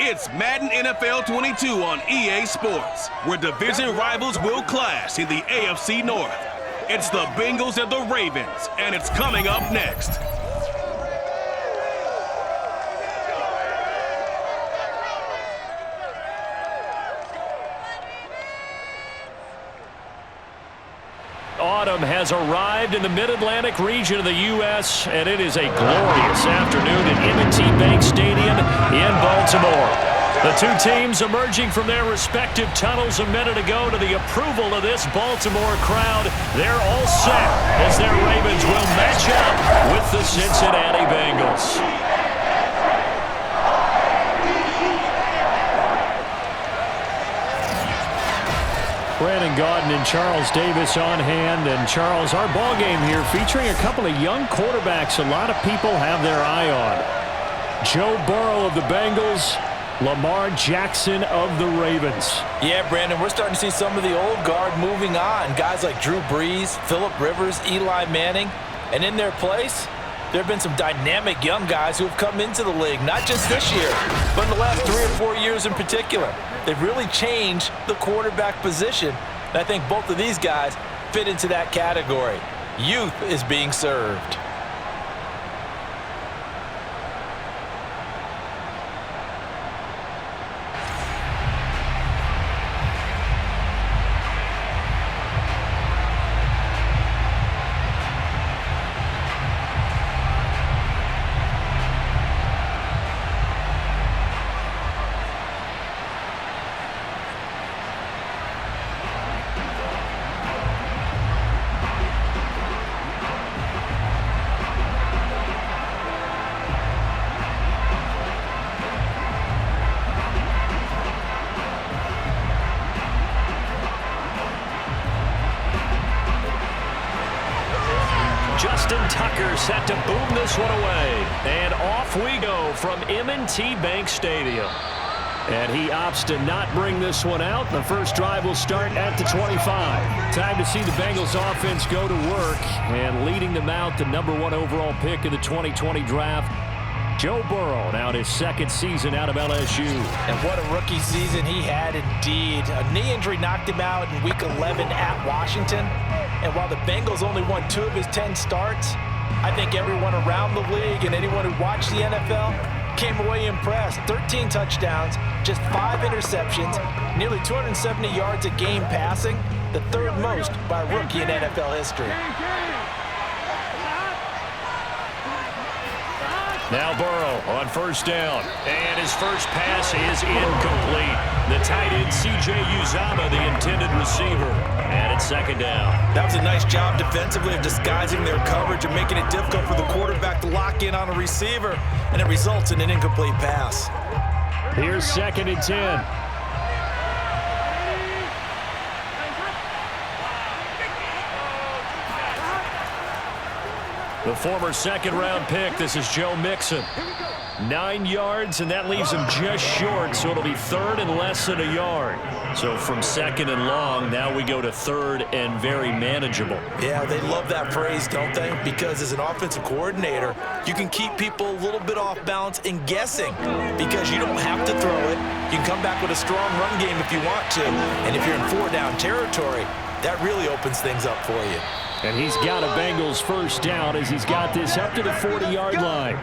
It's Madden NFL 22 on EA Sports, where division rivals will clash in the AFC North. It's the Bengals and the Ravens, and it's coming up next. Autumn has arrived in the Mid-Atlantic region of the U.S., and it is a glorious afternoon at M&T Bank Stadium in Baltimore. The two teams emerging from their respective tunnels a minute ago to the approval of this Baltimore crowd. They're all set as their Ravens will match up with the Cincinnati Bengals. Brandon Gaudin and Charles Davis on hand. And Charles, our ball game here featuring a couple of young quarterbacks a lot of people have their eye on. Joe Burrow of the Bengals, Lamar Jackson of the Ravens. Yeah, Brandon, we're starting to see some of the old guard moving on. Guys like Drew Brees, Phillip Rivers, Eli Manning. And in their place, there have been some dynamic young guys who have come into the league, not just this year, but in the last 3 or 4 years in particular. They've really changed the quarterback position, and I think both of these guys fit into that category. Youth is being served. Justin Tucker set to boom this one away. And off we go from M&T Bank Stadium. And he opts to not bring this one out. The first drive will start at the 25. Time to see the Bengals offense go to work. And leading them out, the #1 overall pick of the 2020 draft, Joe Burrow, now his second season out of LSU. And what a rookie season he had indeed. A knee injury knocked him out in Week 11 at Washington. And while the Bengals only won 2 of his 10 starts, I think everyone around the league and anyone who watched the NFL came away impressed. 13 touchdowns, just 5 interceptions, nearly 270 yards a game passing, the 3rd most by a rookie in NFL history. Now Burrow on first down, and his first pass is incomplete. The tight end C.J. Uzomah, the intended receiver, and it's second down. That was a nice job defensively of disguising their coverage and making it difficult for the quarterback to lock in on a receiver, and it results in an incomplete pass. Here's 2nd and 10. The former second-round pick, this is Joe Mixon. 9 yards, and that leaves him just short, so it'll be 3rd and less than a yard. So from 2nd and long, now we go to 3rd and very manageable. Yeah, they love that phrase, don't they? Because as an offensive coordinator, you can keep people a little bit off balance and guessing because you don't have to throw it. You can come back with a strong run game if you want to, and if you're in 4-down territory, that really opens things up for you. And he's got a Bengals first down as he's got this up to the 40-yard line.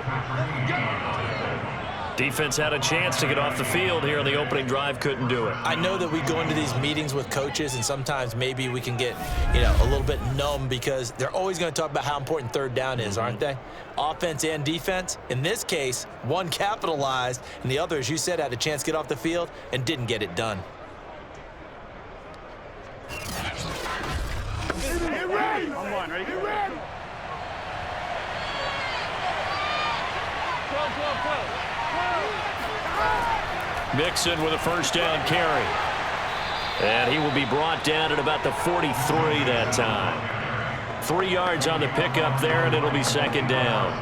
Defense had a chance to get off the field here on the opening drive, couldn't do it. I know that we go into these meetings with coaches, and sometimes maybe we can get, a little bit numb because they're always going to talk about how important 3rd down is, aren't they? Offense and defense. In this case, one capitalized, and the other, as you said, had a chance to get off the field and didn't get it done. Get ready! I'm on, ready? Get ready! Mixon with a first down carry. And he will be brought down at about the 43 that time. 3 yards on the pickup there, and it'll be 2nd down.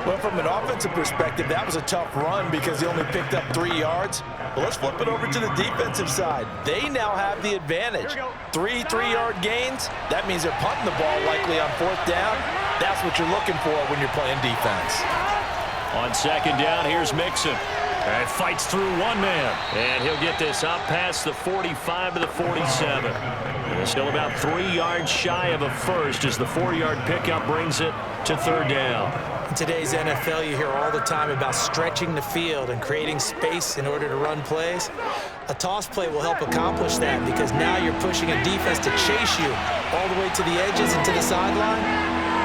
Well, from an offensive perspective, that was a tough run because he only picked up 3 yards. Well, let's flip it over to the defensive side. They now have the advantage. 3 3-yard gains. That means they're punting the ball likely on 4th down. That's what you're looking for when you're playing defense. On 2nd down, here's Mixon. And fights through one man. And he'll get this up past the 45 to the 47. And still about 3 yards shy of a first as the 4-yard pickup brings it to third down. In today's NFL, you hear all the time about stretching the field and creating space in order to run plays. A toss play will help accomplish that because now you're pushing a defense to chase you all the way to the edges and to the sideline.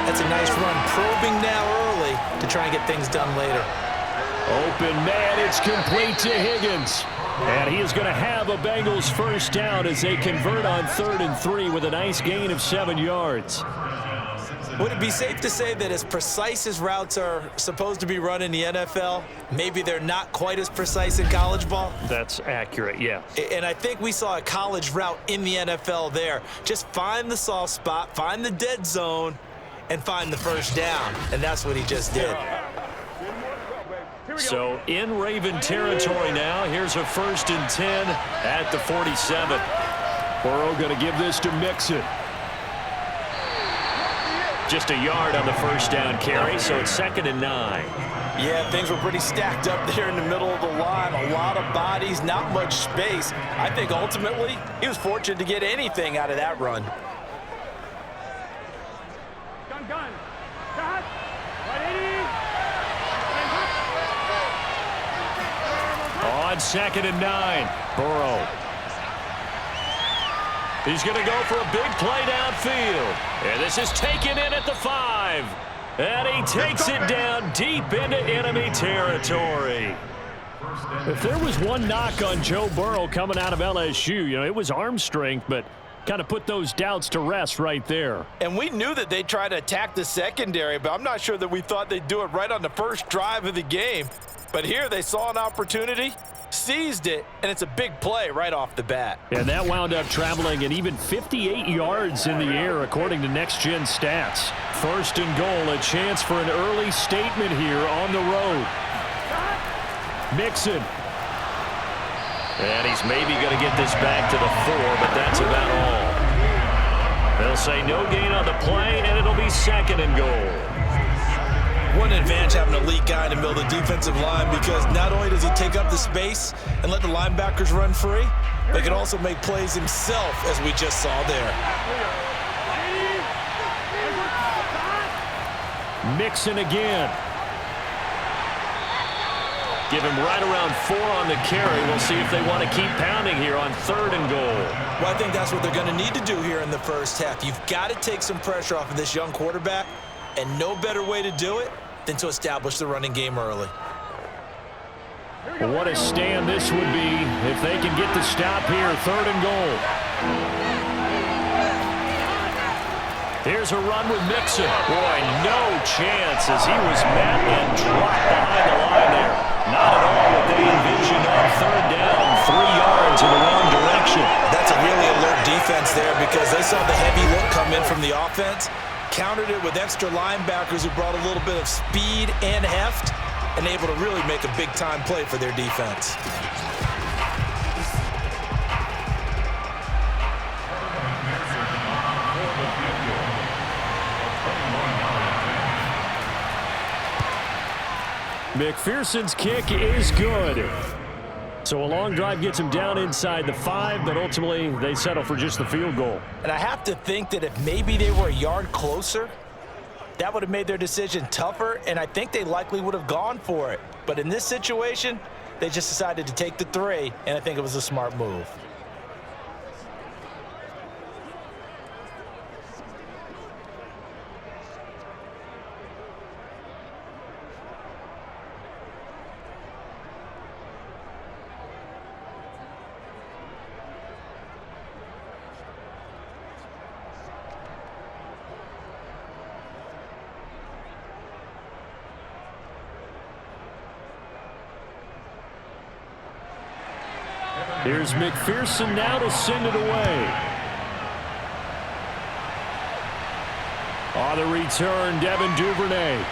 That's a nice run, probing now early to try and get things done later. Open man, it's complete to Higgins. And he is going to have a Bengals first down as they convert on 3rd and 3 with a nice gain of 7 yards. Would it be safe to say that as precise as routes are supposed to be run in the NFL, maybe they're not quite as precise in college ball? That's accurate, yeah. And I think we saw a college route in the NFL there. Just find the soft spot, find the dead zone, and find the first down. And that's what he just did. So in Raven territory now, here's a 1st and 10 at the 47. Burrow going to give this to Mixon. Just a yard on the first down carry, so it's 2nd and 9. Yeah, things were pretty stacked up there in the middle of the line. A lot of bodies, not much space. I think ultimately he was fortunate to get anything out of that run. Gun. Shot. 180. On 2nd and 9, Burrow. He's going to go for a big play downfield. And this is taken in at the 5. And he takes it down deep into enemy territory. If there was one knock on Joe Burrow coming out of LSU, it was arm strength, but kind of put those doubts to rest right there. And we knew that they'd try to attack the secondary, but I'm not sure that we thought they'd do it right on the first drive of the game. But here they saw an opportunity, seized it, and it's a big play right off the bat. And that wound up traveling an even 58 yards in the air, according to Next Gen Stats. 1st and goal, a chance for an early statement here on the road. Mixon. And he's maybe going to get this back to the 4, but that's about all. They'll say no gain on the play, and it'll be 2nd and goal. What an advantage having an elite guy in the middle of the defensive line, because not only does he take up the space and let the linebackers run free, but he can also make plays himself, as we just saw there. Mixon again. Give him right around 4 on the carry. We'll see if they want to keep pounding here on 3rd and goal. Well, I think that's what they're going to need to do here in the first half. You've got to take some pressure off of this young quarterback, and no better way to do it than to establish the running game early. What a stand this would be if they can get the stop here, 3rd and goal. Here's a run with Mixon. Boy, no chance as he was met and dropped behind the line there. Not at all what they envisioned on 3rd down, 3 yards in the wrong direction. That's a really alert defense there because they saw the heavy look come in from the offense, countered it with extra linebackers who brought a little bit of speed and heft, and able to really make a big-time play for their defense. McPherson's kick is good. So a long drive gets him down inside the 5, but ultimately they settle for just the field goal. And I have to think that if maybe they were a yard closer, that would have made their decision tougher, and I think they likely would have gone for it. But in this situation, they just decided to take the 3, and I think it was a smart move. Here's McPherson now to send it away. On the return, Devin Duvernay.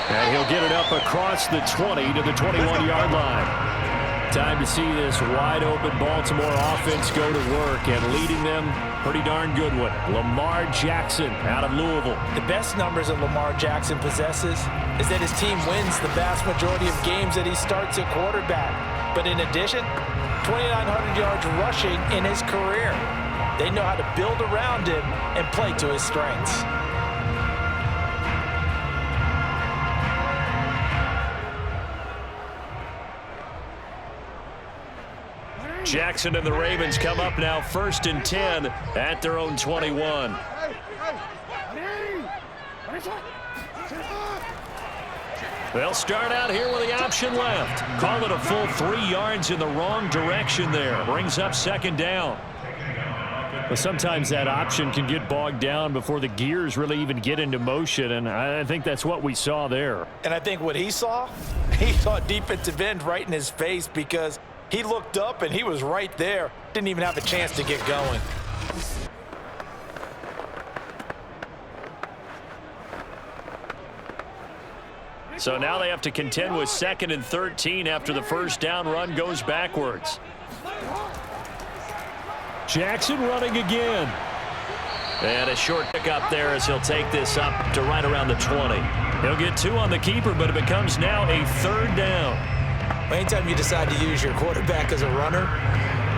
And he'll get it up across the 20 to the 21-yard line. Time to see this wide-open Baltimore offense go to work, and leading them, pretty darn good one. Lamar Jackson out of Louisville. The best numbers that Lamar Jackson possesses is that his team wins the vast majority of games that he starts at quarterback. But in addition, 2,900 yards rushing in his career. They know how to build around him and play to his strengths. Jackson and the Ravens come up now 1st and 10 at their own 21. They'll start out here with the option left. Call it a full 3 yards in the wrong direction there. Brings up 2nd down. But sometimes that option can get bogged down before the gears really even get into motion, and I think that's what we saw there. And I think what he saw defensive end right in his face, because he looked up and he was right there. Didn't even have a chance to get going. So now they have to contend with 2nd and 13 after the first down run goes backwards. Jackson running again. And a short pickup there as he'll take this up to right around the 20. He'll get 2 on the keeper, but it becomes now a 3rd down. Anytime you decide to use your quarterback as a runner,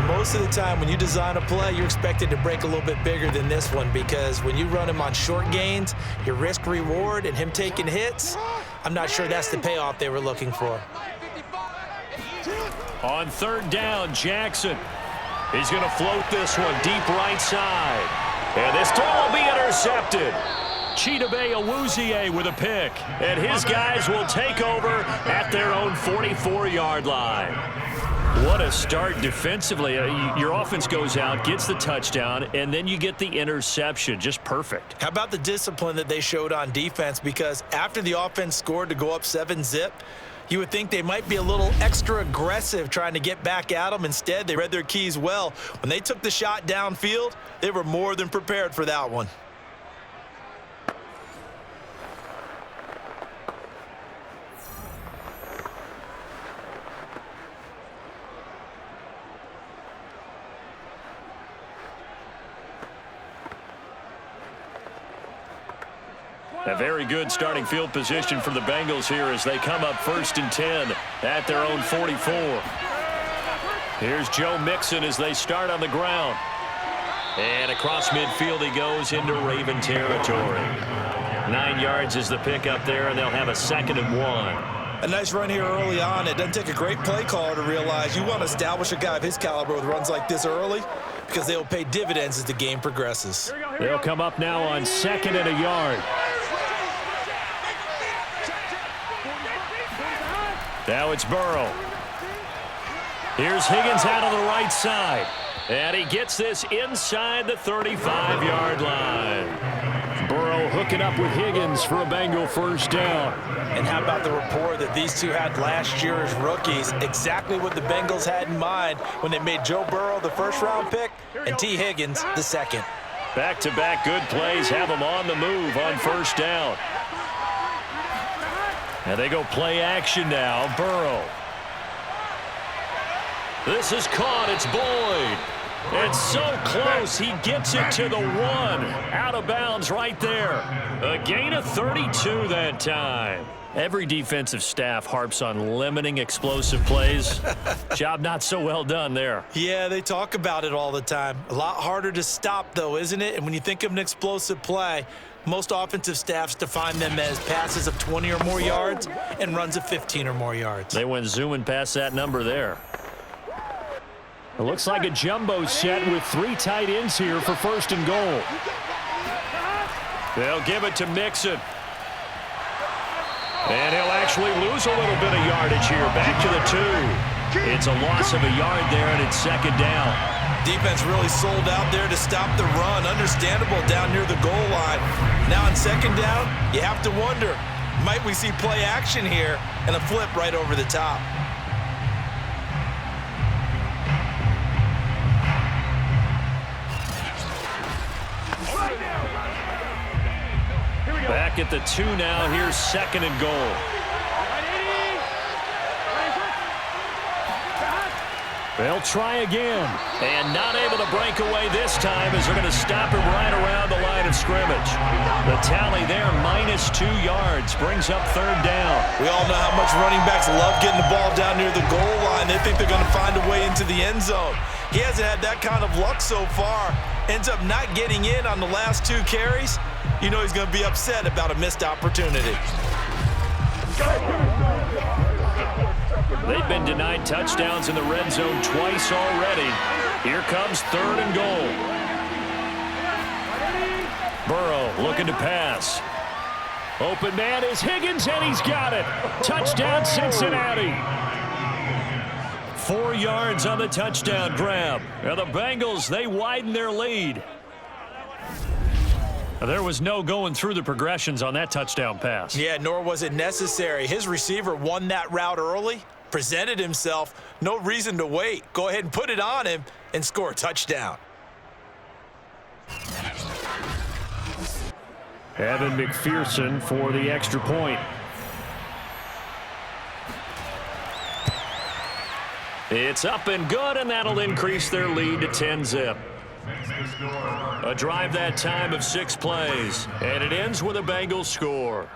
most of the time when you design a play, you're expected to break a little bit bigger than this one, because when you run him on short gains, your risk reward and him taking hits, I'm not sure that's the payoff they were looking for. On 3rd down, Jackson. He's going to float this one deep right side. And this throw will be intercepted. Chidobe Awuzie with a pick. And his guys will take over at their own 44-yard line. What a start defensively. Your offense goes out, gets the touchdown, and then you get the interception. Just perfect. How about the discipline that they showed on defense? Because after the offense scored to go up 7-zip, you would think they might be a little extra aggressive trying to get back at them. Instead, they read their keys well. When they took the shot downfield, they were more than prepared for that one. A very good starting field position for the Bengals here as they come up 1st and 10 at their own 44. Here's Joe Mixon as they start on the ground. And across midfield he goes into Raven territory. 9 yards is the pickup there, and they'll have a 2nd and 1. A nice run here early on. It doesn't take a great play caller to realize you want to establish a guy of his caliber with runs like this early, because they'll pay dividends as the game progresses. They'll come up now on 2nd and a yard. Now it's Burrow. Here's Higgins out on the right side. And he gets this inside the 35-yard line. Burrow hooking up with Higgins for a Bengal 1st down. And how about the rapport that these two had last year as rookies? Exactly what the Bengals had in mind when they made Joe Burrow the 1st-round pick and T. Higgins the 2nd. Back-to-back good plays have them on the move on 1st down. And they go play action now. Burrow. This is caught. It's Boyd. It's so close. He gets it to the 1. Out of bounds right there. A gain of 32 that time. Every defensive staff harps on limiting explosive plays. Job not so well done there. Yeah, they talk about it all the time. A lot harder to stop, though, isn't it? And when you think of an explosive play, most offensive staffs define them as passes of 20 or more yards and runs of 15 or more yards. They went zooming past that number there. It looks like a jumbo set with 3 tight ends here for 1st and goal. They'll give it to Mixon. And he'll actually lose a little bit of yardage here. Back to the 2. It's a loss of a yard there, and it's 2nd down. Defense really sold out there to stop the run. Understandable down near the goal line. Now on 2nd down, you have to wonder, might we see play action here and a flip right over the top? Back at the 2 now. Here's 2nd and goal. They'll try again. And not able to break away this time as they're going to stop him right around the line of scrimmage. The tally there, -2 yards, brings up 3rd down. We all know how much running backs love getting the ball down near the goal line. They think they're going to find a way into the end zone. He hasn't had that kind of luck so far. Ends up not getting in on the last 2 carries. You know he's going to be upset about a missed opportunity. They've been denied touchdowns in the red zone twice already. Here comes 3rd and goal. Burrow looking to pass. Open man is Higgins, and he's got it. Touchdown, Cincinnati. 4 yards on the touchdown grab. Now the Bengals, they widen their lead. There was no going through the progressions on that touchdown pass. Yeah, nor was it necessary. His receiver won that route early, presented himself. No reason to wait. Go ahead and put it on him and score a touchdown. Evan McPherson for the extra point. It's up and good, and that'll increase their lead to 10-zip. A drive that time of 6 plays, and it ends with a Bengals score.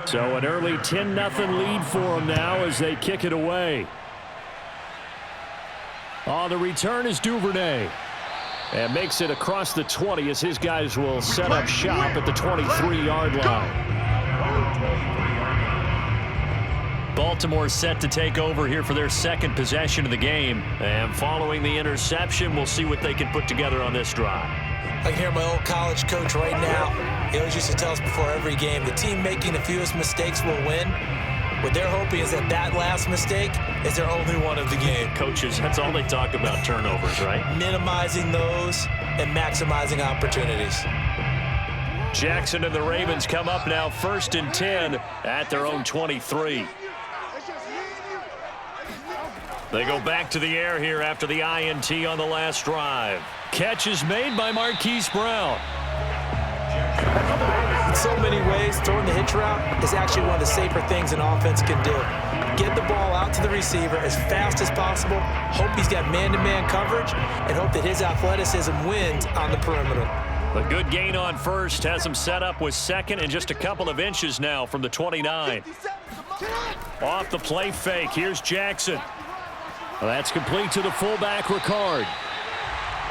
So an early 10-0 lead for them now as they kick it away. On the return is Duvernay. And makes it across the 20 as his guys will set up shop at the 23-yard line. Baltimore set to take over here for their 2nd possession of the game. And following the interception, we'll see what they can put together on this drive. I can hear my old college coach right now. He always used to tell us before every game, the team making the fewest mistakes will win. What they're hoping is that that last mistake is their only one of the game. Coaches, that's all they talk about, turnovers, right? Minimizing those and maximizing opportunities. Jackson and the Ravens come up now 1st and 10 at their own 23. They go back to the air here after the INT on the last drive. Catch is made by Marquise Brown. In so many ways, throwing the hitch route is actually one of the safer things an offense can do. Get the ball out to the receiver as fast as possible, hope he's got man-to-man coverage, and hope that his athleticism wins on the perimeter. A good gain on 1st has him set up with 2nd and just a couple of inches now from the 29. Off the play fake, here's Jackson. Well, that's complete to the fullback, Ricard.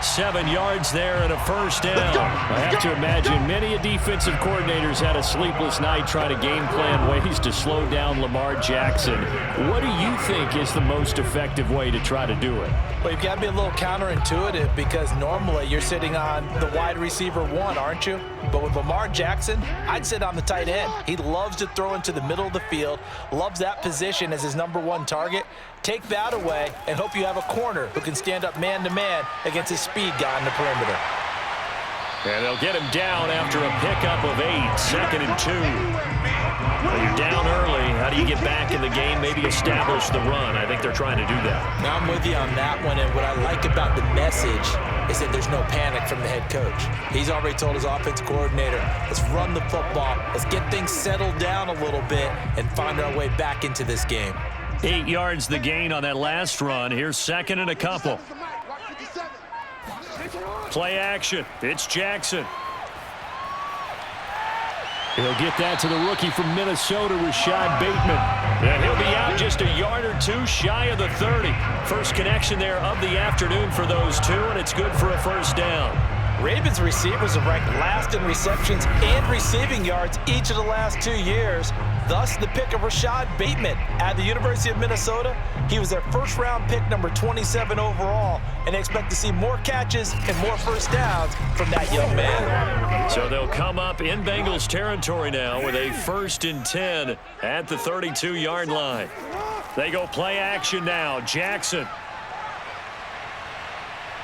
7 yards there and a 1st down. I have to imagine many defensive coordinators had a sleepless night trying to game plan ways to slow down Lamar Jackson. What do you think is the most effective way to try to do it? Well, you've got to be a little counterintuitive because normally you're sitting on the wide receiver 1, aren't you? But with Lamar Jackson, I'd sit on the tight end. He loves to throw into the middle of the field, loves that position as his #1 target. Take that away and hope you have a corner who can stand up man-to-man against his speed guy on the perimeter. And they'll get him down after a pickup of 8, 2nd and 2. Well, you're down early. How do you get back in the game, maybe establish the run? I think they're trying to do that. Now I'm with you on that one, and what I like about the message is that there's no panic from the head coach. He's already told his offensive coordinator, let's run the football, let's get things settled down a little bit and find our way back into this game. 8 yards the gain on that last run. Here's 2nd and a couple. Play action. It's Jackson. He'll get that to the rookie from Minnesota, Rashad Bateman. And he'll be out just a yard or 2 shy of the 30. First connection there of the afternoon for those two, and it's good for a 1st down. Ravens receivers are ranked last in receptions and receiving yards each of the last 2 years. Thus, the pick of Rashad Bateman at the University of Minnesota. He was their first-round pick, number 27 overall, and they expect to see more catches and more first downs from that young man. So they'll come up in Bengals territory now with a 1st and 10 at the 32-yard line. They go play action now. Jackson.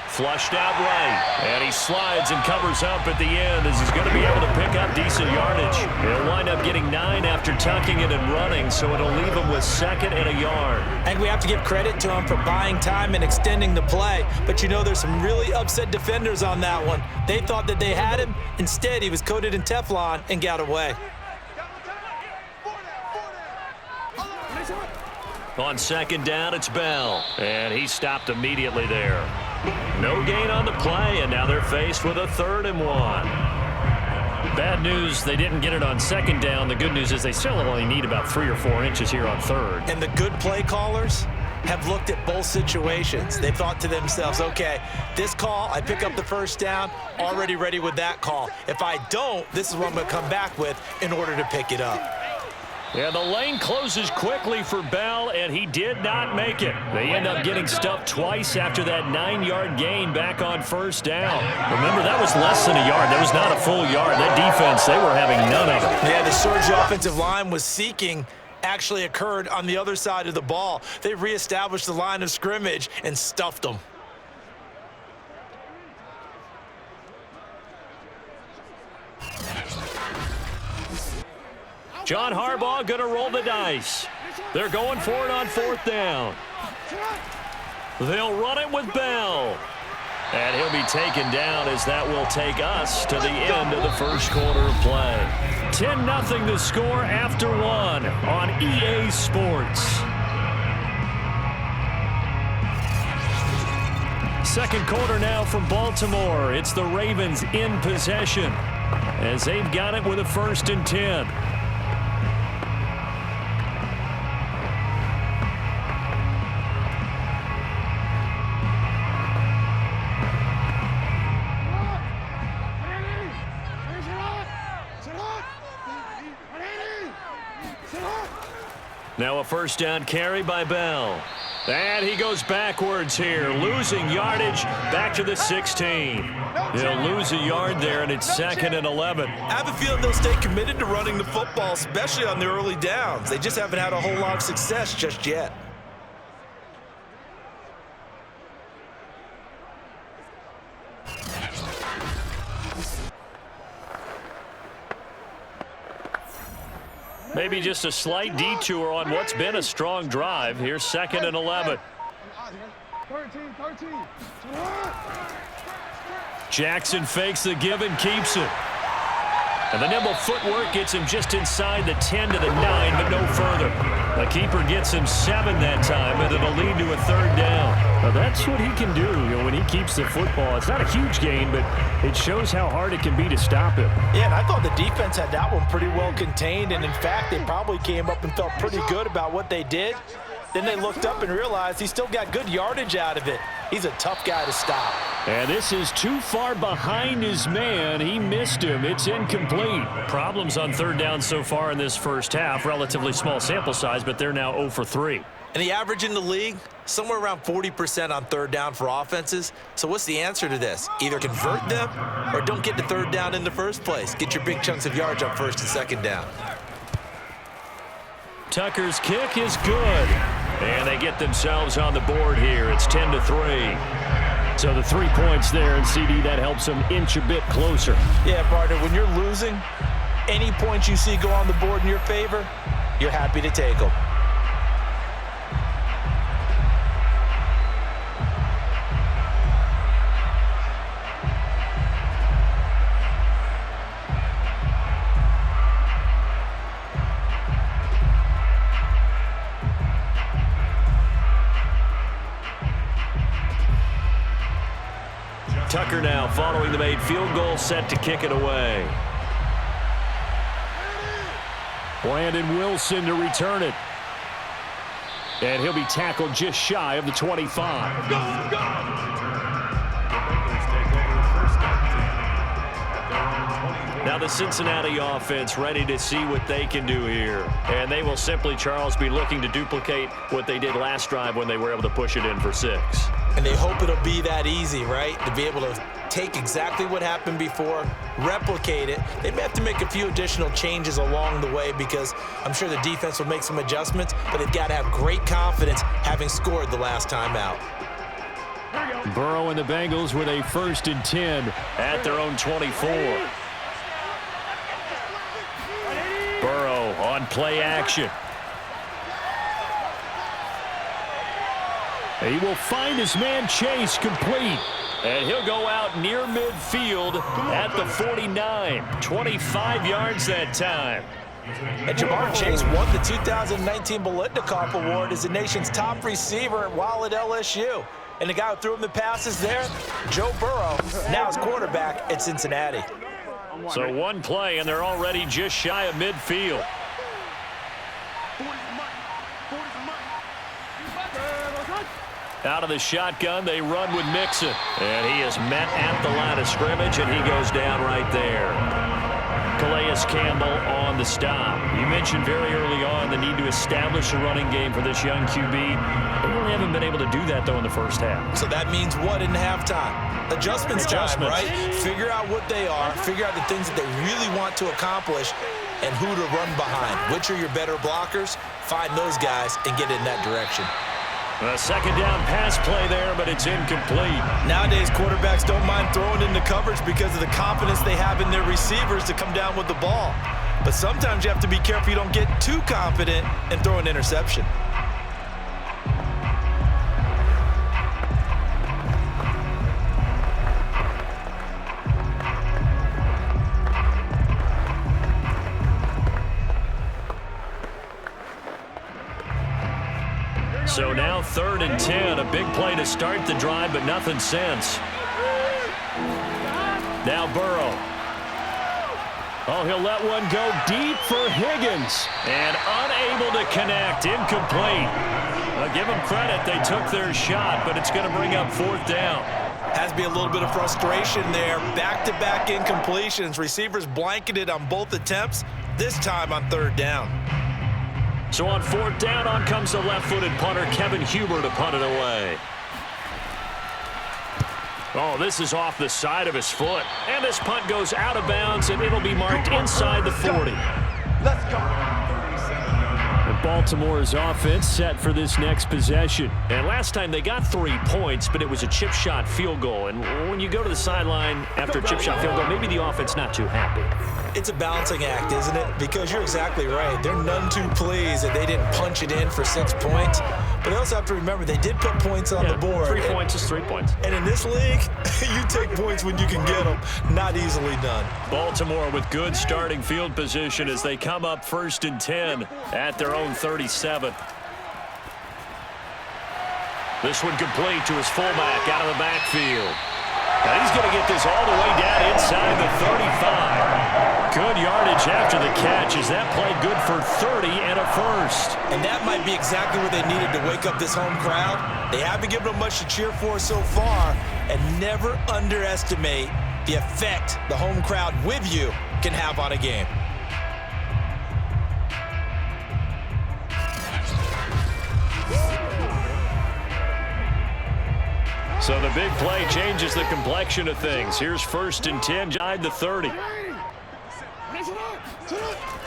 Flushed out right, and he slides and covers up at the end as he's going to be able to pick up decent yardage. He'll wind up getting 9 after tucking it and running, so it'll leave him with 2nd and a yard. And we have to give credit to him for buying time and extending the play. But you know, there's some really upset defenders on that one. They thought that they had him. Instead, he was coated in Teflon and got away. On 2nd down, it's Bell, and he stopped immediately there. No gain on the play, and now they're faced with a 3rd and 1. Bad news, they didn't get it on 2nd down. The good news is they still only need about 3 or 4 inches here on 3rd. And the good play callers have looked at both situations. They've thought to themselves, okay, this call, I pick up the first down, already ready with that call. If I don't, this is what I'm going to come back with in order to pick it up. Yeah, the lane closes quickly for Bell, and he did not make it. They end up getting stuffed twice after that 9-yard gain back on 1st down. Remember, that was less than a yard. That was not a full yard. That defense, they were having none of it. Yeah, the surge the offensive line was seeking actually occurred on the other side of the ball. They reestablished the line of scrimmage and stuffed them. John Harbaugh going to roll the dice. They're going for it on 4th down. They'll run it with Bell. And he'll be taken down as that will take us to the end of the 1st quarter of play. 10-0 the score after 1 on EA Sports. 2nd quarter now from Baltimore. It's the Ravens in possession as they've got it with a 1st and 10. Now a 1st down carry by Bell. And he goes backwards here, losing yardage back to the 16. He'll lose a yard there, and it's 2nd and 11. I have a feeling they'll stay committed to running the football, especially on the early downs. They just haven't had a whole lot of success just yet. Maybe just a slight detour on what's been a strong drive. Here's 2nd and 11. 13. Jackson fakes the give and keeps it. And the nimble footwork gets him just inside the 10 to the 9, but no further. The keeper gets him 7 that time, and it'll lead to a 3rd down. Now that's what he can do, when he keeps the football. It's not a huge gain, but it shows how hard it can be to stop him. Yeah, and I thought the defense had that one pretty well contained, and in fact, they probably came up and felt pretty good about what they did. Then they looked up and realized he still got good yardage out of it. He's a tough guy to stop. And this is too far behind his man. He missed him. It's incomplete. Problems on 3rd down so far in this 1st half. Relatively small sample size, but they're now 0 for 3. And the average in the league, somewhere around 40% on 3rd down for offenses. So what's the answer to this? Either convert them or don't get to 3rd down in the first place. Get your big chunks of yards on 1st and 2nd down. Tucker's kick is good. And they get themselves on the board here. It's 10-3. So the 3 points there, and CD, that helps them inch a bit closer. Yeah, partner, when you're losing, any points you see go on the board in your favor, you're happy to take them. Tucker now following the made field goal, set to kick it away. Brandon Wilson to return it. And he'll be tackled just shy of the 25. Now the Cincinnati offense ready to see what they can do here. And they will simply, Charles, be looking to duplicate what they did last drive when they were able to push it in for 6. And they hope it'll be that easy, right? To be able to take exactly what happened before, replicate it. They may have to make a few additional changes along the way because I'm sure the defense will make some adjustments, but they've got to have great confidence having scored the last time out. Burrow and the Bengals with a 1st and 10 at their own 24. Burrow on play action. He will find his man Chase complete. And he'll go out near midfield at the 49. 25 yards that time. And Jamar Chase won the 2019 Biletnikoff Award as the nation's top receiver while at LSU. And the guy who threw him the passes there, Joe Burrow, now is quarterback at Cincinnati. So one play, and they're already just shy of midfield. Out of the shotgun, they run with Mixon. And he is met at the line of scrimmage, and he goes down right there. Calais Campbell on the stop. You mentioned very early on the need to establish a running game for this young QB. They really haven't been able to do that, though, in the first half. So that means what in halftime? Adjustments time, right? Figure out what they are, figure out the things that they really want to accomplish, and who to run behind. Which are your better blockers? Find those guys and get in that direction. A second down pass play there, but it's incomplete. Nowadays, quarterbacks don't mind throwing into coverage because of the confidence they have in their receivers to come down with the ball. But sometimes you have to be careful you don't get too confident and throw an interception. So now 3rd and 10, a big play to start the drive, but nothing since. Now Burrow. Oh, he'll let one go deep for Higgins. And unable to connect, incomplete. Well, give them credit, they took their shot, but it's going to bring up 4th down. Has to be a little bit of frustration there. Back-to-back incompletions. Receivers blanketed on both attempts, this time on 3rd down. So on 4th down, on comes the left-footed punter, Kevin Huber, to punt it away. Oh, this is off the side of his foot. And this punt goes out of bounds, and it'll be marked inside the 40. Let's go. And Baltimore's offense set for this next possession. And last time they got 3 points, but it was a chip shot field goal. And when you go to the sideline after a chip shot field goal, maybe the offense not too happy. It's a balancing act, isn't it? Because you're exactly right. They're none too pleased that they didn't punch it in for 6 points. But they also have to remember they did put points on the board. 3 points is 3 points. And in this league, you take points when you can get them. Not easily done. Baltimore with good starting field position as they come up 1st and 10 at their own 37. This one complete to his fullback out of the backfield. And he's going to get this all the way down inside the 35. Good yardage after the catch. Is that play good for 30 and a 1st? And that might be exactly what they needed to wake up this home crowd. They haven't given them much to cheer for so far. And never underestimate the effect the home crowd with you can have on a game. So the big play changes the complexion of things. Here's 1st and 10, inside the 30.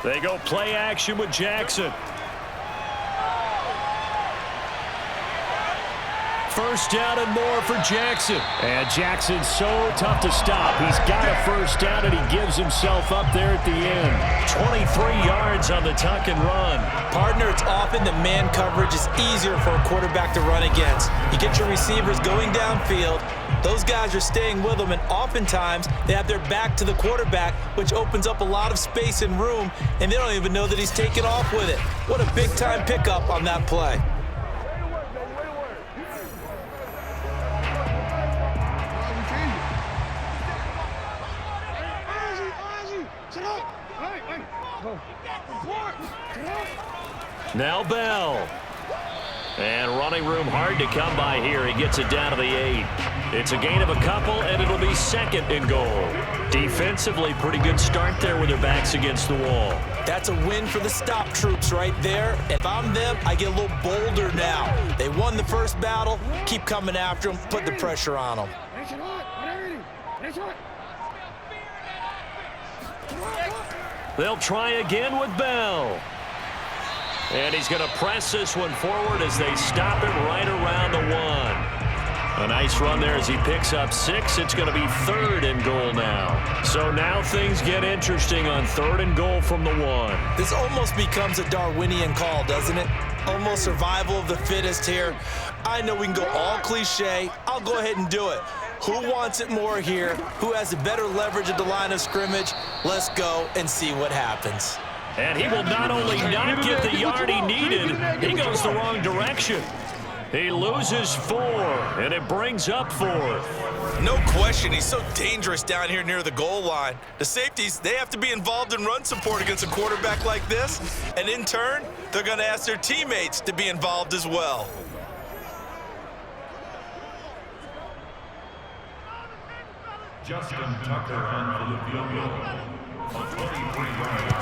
They go play action with Jackson. 1st down and more for Jackson. And Jackson's so tough to stop. He's got a 1st down, and he gives himself up there at the end. 23 yards on the tuck and run. Partner, it's often the man coverage is easier for a quarterback to run against. You get your receivers going downfield. Those guys are staying with them, and oftentimes they have their back to the quarterback, which opens up a lot of space and room, and they don't even know that he's taken off with it. What a big-time pickup on that play. Now Bell. And running room hard to come by here. He gets it down to the 8. It's a gain of a couple, and it'll be second and goal. Defensively, pretty good start there with their backs against the wall. That's a win for the stop troops right there. And if I'm them, I get a little bolder now. They won the first battle. Keep coming after them. Put the pressure on them. They'll try again with Bell. And he's going to press this one forward as they stop him right around the 1. A nice run there as he picks up 6. It's going to be third and goal now. So now things get interesting on third and goal from the 1. This almost becomes a Darwinian call, doesn't it? Almost survival of the fittest here. I know we can go all cliche. I'll go ahead and do it. Who wants it more here? Who has a better leverage at the line of scrimmage? Let's go and see what happens. And he will not only not get the yard he needed, he goes the wrong direction. He loses 4, and it brings up 4th. No question, he's so dangerous down here near the goal line. The safeties, they have to be involved in run support against a quarterback like this, and in turn, they're going to ask their teammates to be involved as well. Justin Tucker on the field goal. 23 yards.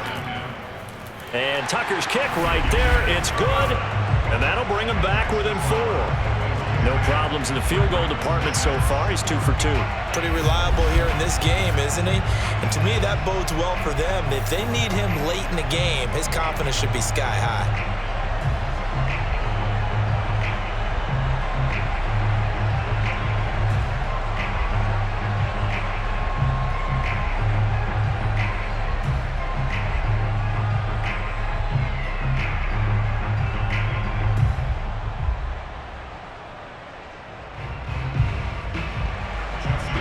And Tucker's kick right there. It's good. And that'll bring him back within 4. No problems in the field goal department so far. He's 2 for 2. Pretty reliable here in this game, isn't he? And to me, that bodes well for them. If they need him late in the game, his confidence should be sky high.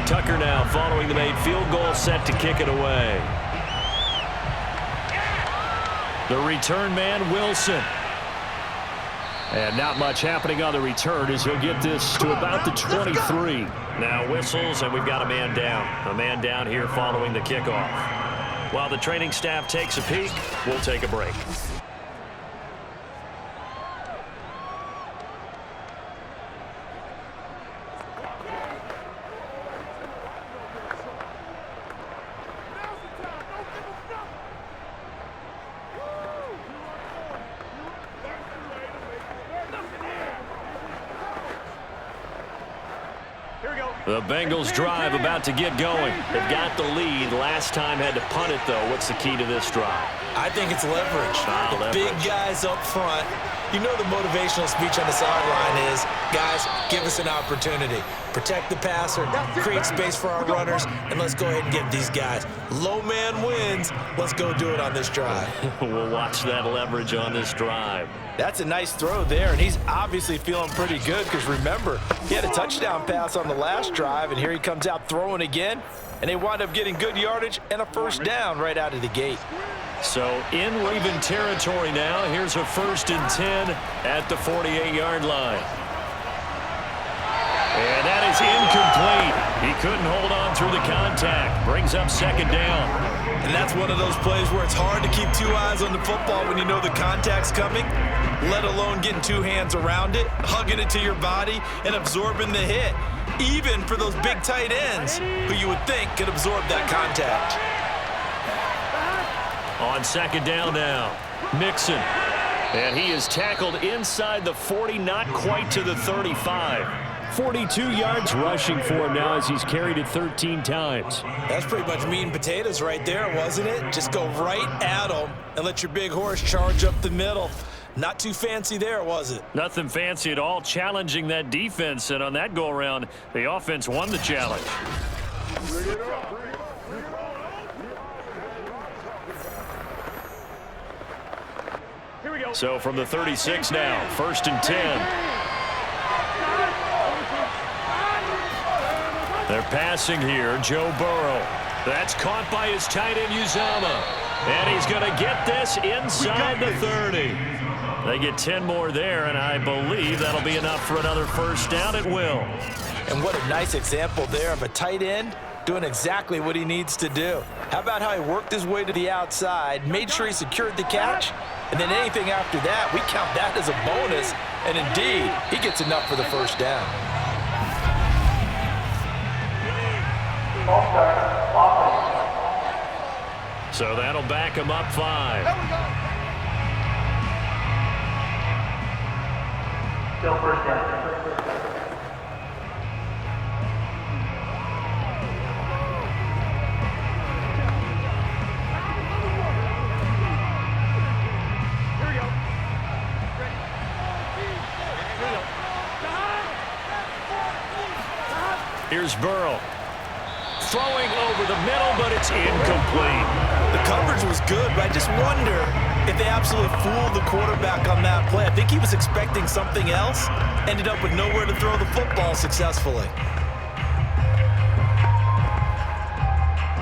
Tucker now following the made field goal, set to kick it away. The return man, Wilson. And not much happening on the return as he'll get this to about the 23. Now whistles, and we've got a man down. A man down here following the kickoff. While the training staff takes a peek, we'll take a break. The Bengals drive about to get going. They've got the lead. Last time had to punt it, though. What's the key to this drive? I think it's leverage. The big guys up front. You know the motivational speech on the sideline is, guys, give us an opportunity. Protect the passer, create space for our runners, and let's go ahead and get these guys. Low man wins. Let's go do it on this drive. We'll watch that leverage on this drive. That's a nice throw there, and he's obviously feeling pretty good because, remember, he had a touchdown pass on the last drive, and here he comes out throwing again, and they wind up getting good yardage and a first down right out of the gate. So in Raven territory now. Here's a 1st and 10 at the 48-yard line. And that is incomplete. He couldn't hold on through the contact. Brings up 2nd down. And that's one of those plays where it's hard to keep 2 eyes on the football when you know the contact's coming, let alone getting 2 hands around it, hugging it to your body, and absorbing the hit, even for those big tight ends who you would think could absorb that contact. On 2nd down now, Mixon. And he is tackled inside the 40, not quite to the 35. 42 yards rushing for him now as he's carried it 13 times. That's pretty much meat and potatoes right there, wasn't it? Just go right at him and let your big horse charge up the middle. Not too fancy there, was it? Nothing fancy at all, challenging that defense. And on that go-around, the offense won the challenge. Here we go. So from the 36 now, 1st and 10. They're passing here, Joe Burrow. That's caught by his tight end, Uzama. And he's going to get this inside the 30. They get 10 more there, and I believe that'll be enough for another first down. It will. And what a nice example there of a tight end doing exactly what he needs to do. How about how he worked his way to the outside, made sure he secured the catch, and then anything after that, we count that as a bonus, and indeed, he gets enough for the first down. So that'll back him up 5. Still first down. Here's Burrow. Throwing over the middle, but it's incomplete. The coverage was good, but I just wonder if they absolutely fooled the quarterback on that play. I think he was expecting something else, ended up with nowhere to throw the football successfully.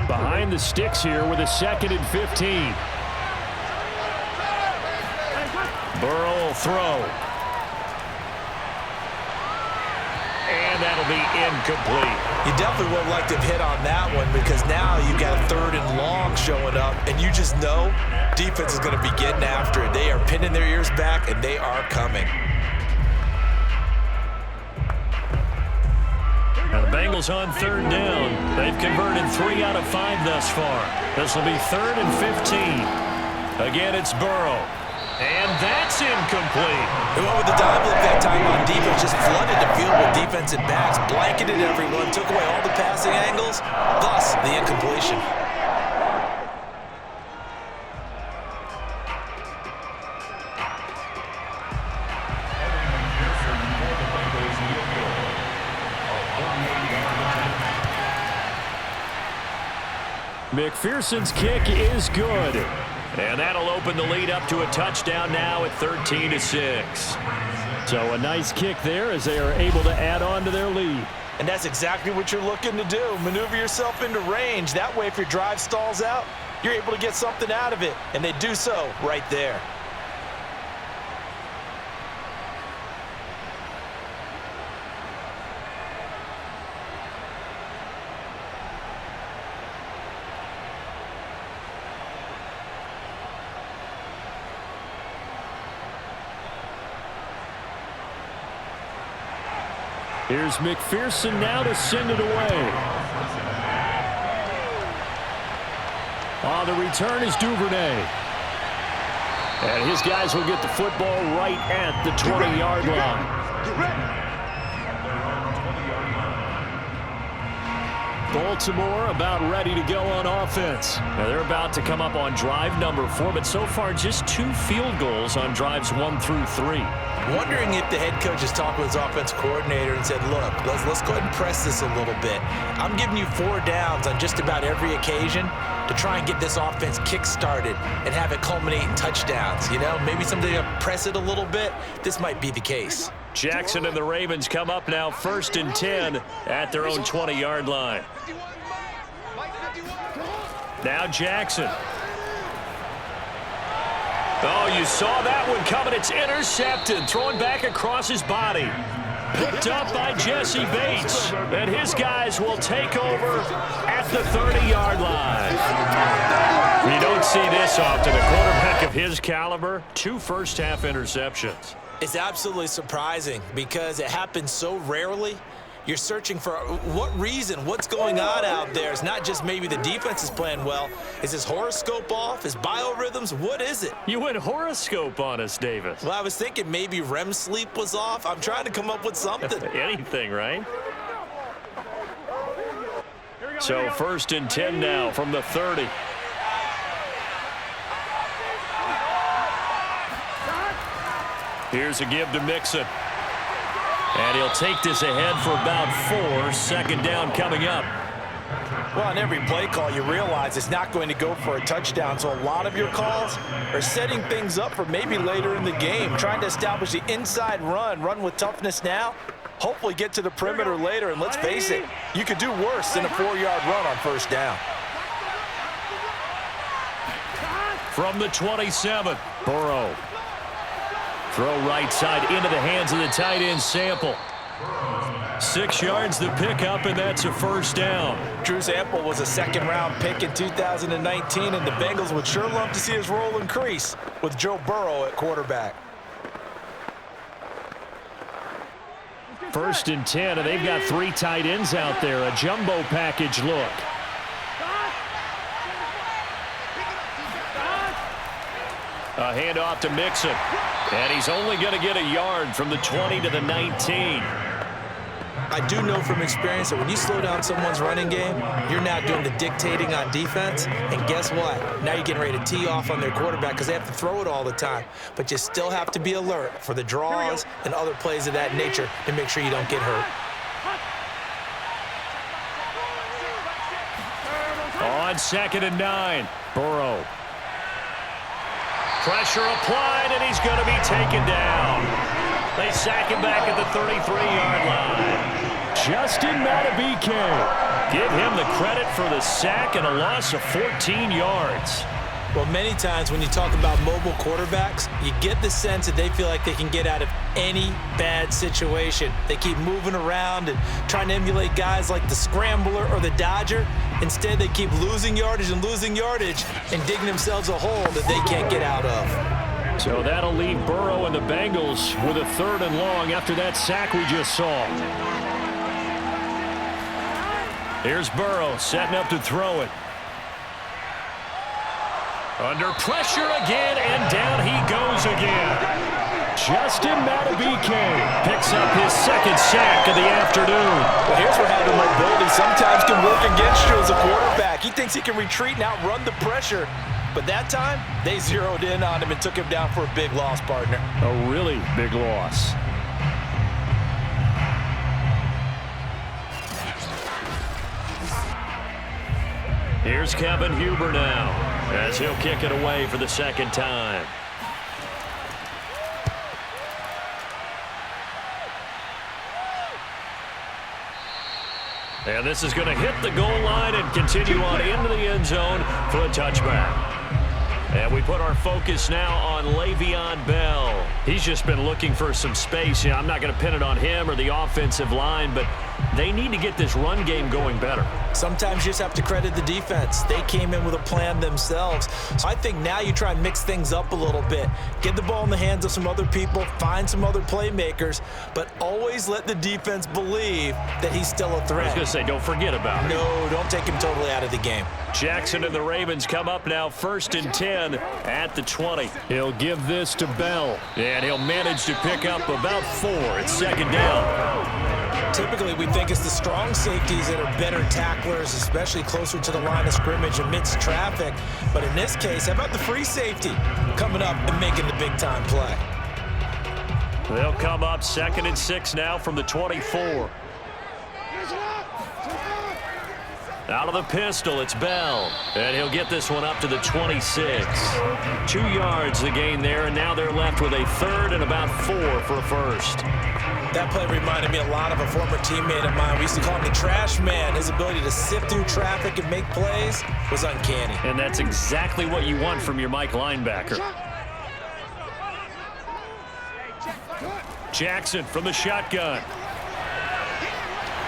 Behind the sticks here with a 2nd and 15. Burrow will throw. And that'll be incomplete. You definitely would have liked to have hit on that one because now you've got a 3rd and long showing up, and you just know defense is going to be getting after it. They are pinning their ears back, and they are coming. Now the Bengals on 3rd down. They've converted 3 out of 5 thus far. This will be 3rd and 15. Again, it's Burrow. And that's incomplete. They went with the dive look that time on defense, just flooded the field with defensive backs, blanketed everyone, took away all the passing angles, thus the incompletion. McPherson's kick is good. And that'll open the lead up to a touchdown now at 13-6. So a nice kick there as they are able to add on to their lead. And that's exactly what you're looking to do. Maneuver yourself into range. That way, if your drive stalls out, you're able to get something out of it. And they do so right there. Here's McPherson now to send it away. The return is Duvernay. And his guys will get the football right at the 20-yard line. Baltimore about ready to go on offense. Now they're about to come up on drive number 4, but so far just 2 field goals on drives 1 through 3. Wondering if the head coach has talked with his offense coordinator and said, look, let's go ahead and press this a little bit. I'm giving you 4 downs on just about every occasion to try and get this offense kick-started and have it culminate in touchdowns. You know, maybe somebody to press it a little bit. This might be the case. Jackson and the Ravens come up now 1st and 10 at their own 20-yard line. Now Jackson. Oh, you saw that one coming. It's intercepted. Throwing back across his body. Picked up by Jesse Bates. And his guys will take over at the 30-yard line. You don't see this often. A quarterback of his caliber, 2 first-half interceptions. It's absolutely surprising because it happens so rarely. You're searching for what reason, what's going on out there. It's not just maybe the defense is playing well. Is his horoscope off? His biorhythms? What is it? You went horoscope on us, Davis. Well, I was thinking maybe REM sleep was off. I'm trying to come up with something. Anything, right? So 1st and 10 now from the 30. Here's a give to Mixon. And he'll take this ahead for about 4. 2nd down coming up. Well, on every play call, you realize it's not going to go for a touchdown. So a lot of your calls are setting things up for maybe later in the game, trying to establish the inside run with toughness now, hopefully get to the perimeter later. And let's face it, you could do worse than a 4-yard run on 1st down. From the 27, Burrow. Throw right side into the hands of the tight end Sample. 6 yards to pick up, and that's a first down. Drew Sample was a second-round pick in 2019, and the Bengals would sure love to see his role increase with Joe Burrow at quarterback. 1st and 10, and they've got 3 tight ends out there. A jumbo package look. A handoff to Mixon, and he's only going to get a yard from the 20 to the 19. I do know from experience that when you slow down someone's running game, you're now doing the dictating on defense. And guess what? Now you're getting ready to tee off on their quarterback because they have to throw it all the time. But you still have to be alert for the draws and other plays of that nature to make sure you don't get hurt. On 2nd and 9, Burrow. Pressure applied, and he's going to be taken down. They sack him back at the 33-yard line. Justin Madubuike. Give him the credit for the sack and a loss of 14 yards. Well, many times when you talk about mobile quarterbacks, you get the sense that they feel like they can get out of any bad situation. They keep moving around and trying to emulate guys like the Scrambler or the Dodger. Instead, they keep losing yardage and digging themselves a hole that they can't get out of. So that'll leave Burrow and the Bengals with a 3rd and long after that sack we just saw. Here's Burrow setting up to throw it. Under pressure again, and down he goes again. Justin Madubuike picks up his 2nd sack of the afternoon. Well, here's where having mobility sometimes can work against you as a quarterback. He thinks he can retreat and outrun the pressure. But that time, they zeroed in on him and took him down for a big loss, partner. A really big loss. Here's Kevin Huber now, as he'll kick it away for the 2nd time. And this is going to hit the goal line and continue on into the end zone for a touchback. And we put our focus now on Le'Veon Bell. He's just been looking for some space. You know, I'm not going to pin it on him or the offensive line, but they need to get this run game going better. Sometimes you just have to credit the defense. They came in with a plan themselves. So I think now you try and mix things up a little bit. Get the ball in the hands of some other people, find some other playmakers, but always let the defense believe that he's still a threat. I was going to say, don't forget about it. No, don't take him totally out of the game. Jackson and the Ravens come up now 1st and 10 at the 20. He'll give this to Bell, and he'll manage to pick up about 4 at 2nd down. Typically, we think it's the strong safeties that are better tacklers, especially closer to the line of scrimmage amidst traffic. But in this case, how about the free safety coming up and making the big-time play? They'll come up 2nd and 6 now from the 24. Out of the pistol, it's Bell. And he'll get this one up to the 26. 2 yards the gain there, and now they're left with a 3rd and about 4 for a first. That play reminded me a lot of a former teammate of mine. We used to call him the trash man. His ability to sift through traffic and make plays was uncanny. And that's exactly what you want from your Mike linebacker. Jackson from the shotgun.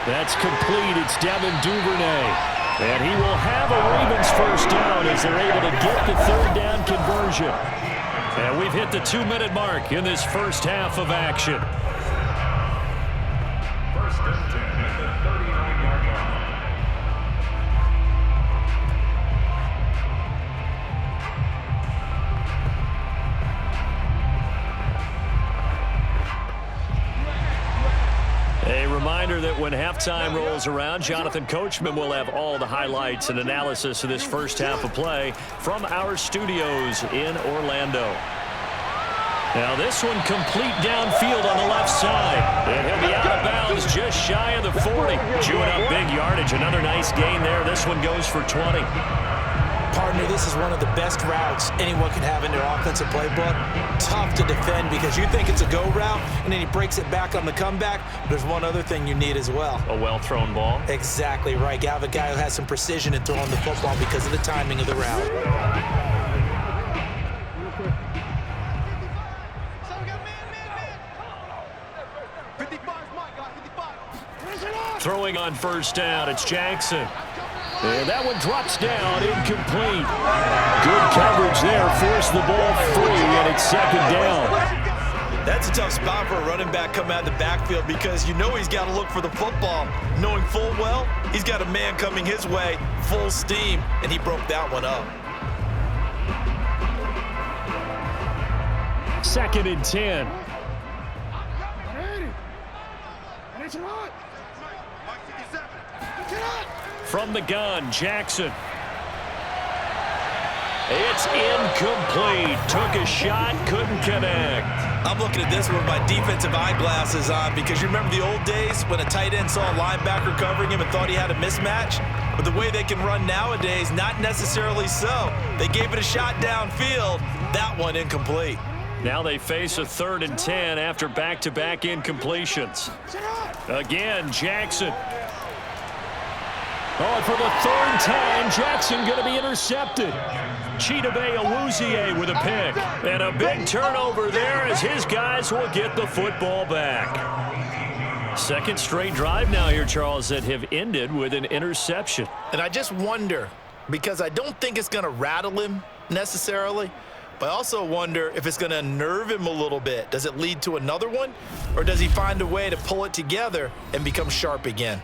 That's complete. It's Devin Duvernay. And he will have a Ravens first down as they're able to get the 3rd down conversion. And we've hit the 2-minute mark in this first half of action. 1st and 10 at the 39-yard line. A reminder that when halftime rolls around, Jonathan Coachman will have all the highlights and analysis of this first half of play from our studios in Orlando. Now this one complete downfield on the left side. And he'll be out of bounds just shy of the 40. Chewing up big yardage. Another nice gain there. This one goes for 20. Partner, this is one of the best routes anyone can have in their offensive playbook. Tough to defend because you think it's a go route, and then he breaks it back on the comeback. There's one other thing you need as well. A well-thrown ball. Exactly right. You have a guy who has some precision in throwing the football because of the timing of the route. Throwing on first down, it's Jackson. And that one drops down, incomplete. Good coverage there, forced the ball free, and it's second down. That's a tough spot for a running back coming out of the backfield because you know he's got to look for the football, knowing full well he's got a man coming his way, full steam, and he broke that one up. 2nd and 10. From the gun, Jackson. It's incomplete. Took a shot, couldn't connect. I'm looking at this with my defensive eyeglasses on because you remember the old days when a tight end saw a linebacker covering him and thought he had a mismatch? But the way they can run nowadays, not necessarily so. They gave it a shot downfield. That one incomplete. Now they face a 3rd and 10 after back-to-back incompletions. Again, Jackson. Oh, for the 3rd time, Jackson going to be intercepted. Chidobe Awuzie with a pick. And a big turnover there as his guys will get the football back. 2nd straight drive now here, Charles, that have ended with an interception. And I just wonder, because I don't think it's going to rattle him necessarily, but I also wonder if it's going to unnerve him a little bit. Does it lead to another one? Or does he find a way to pull it together and become sharp again?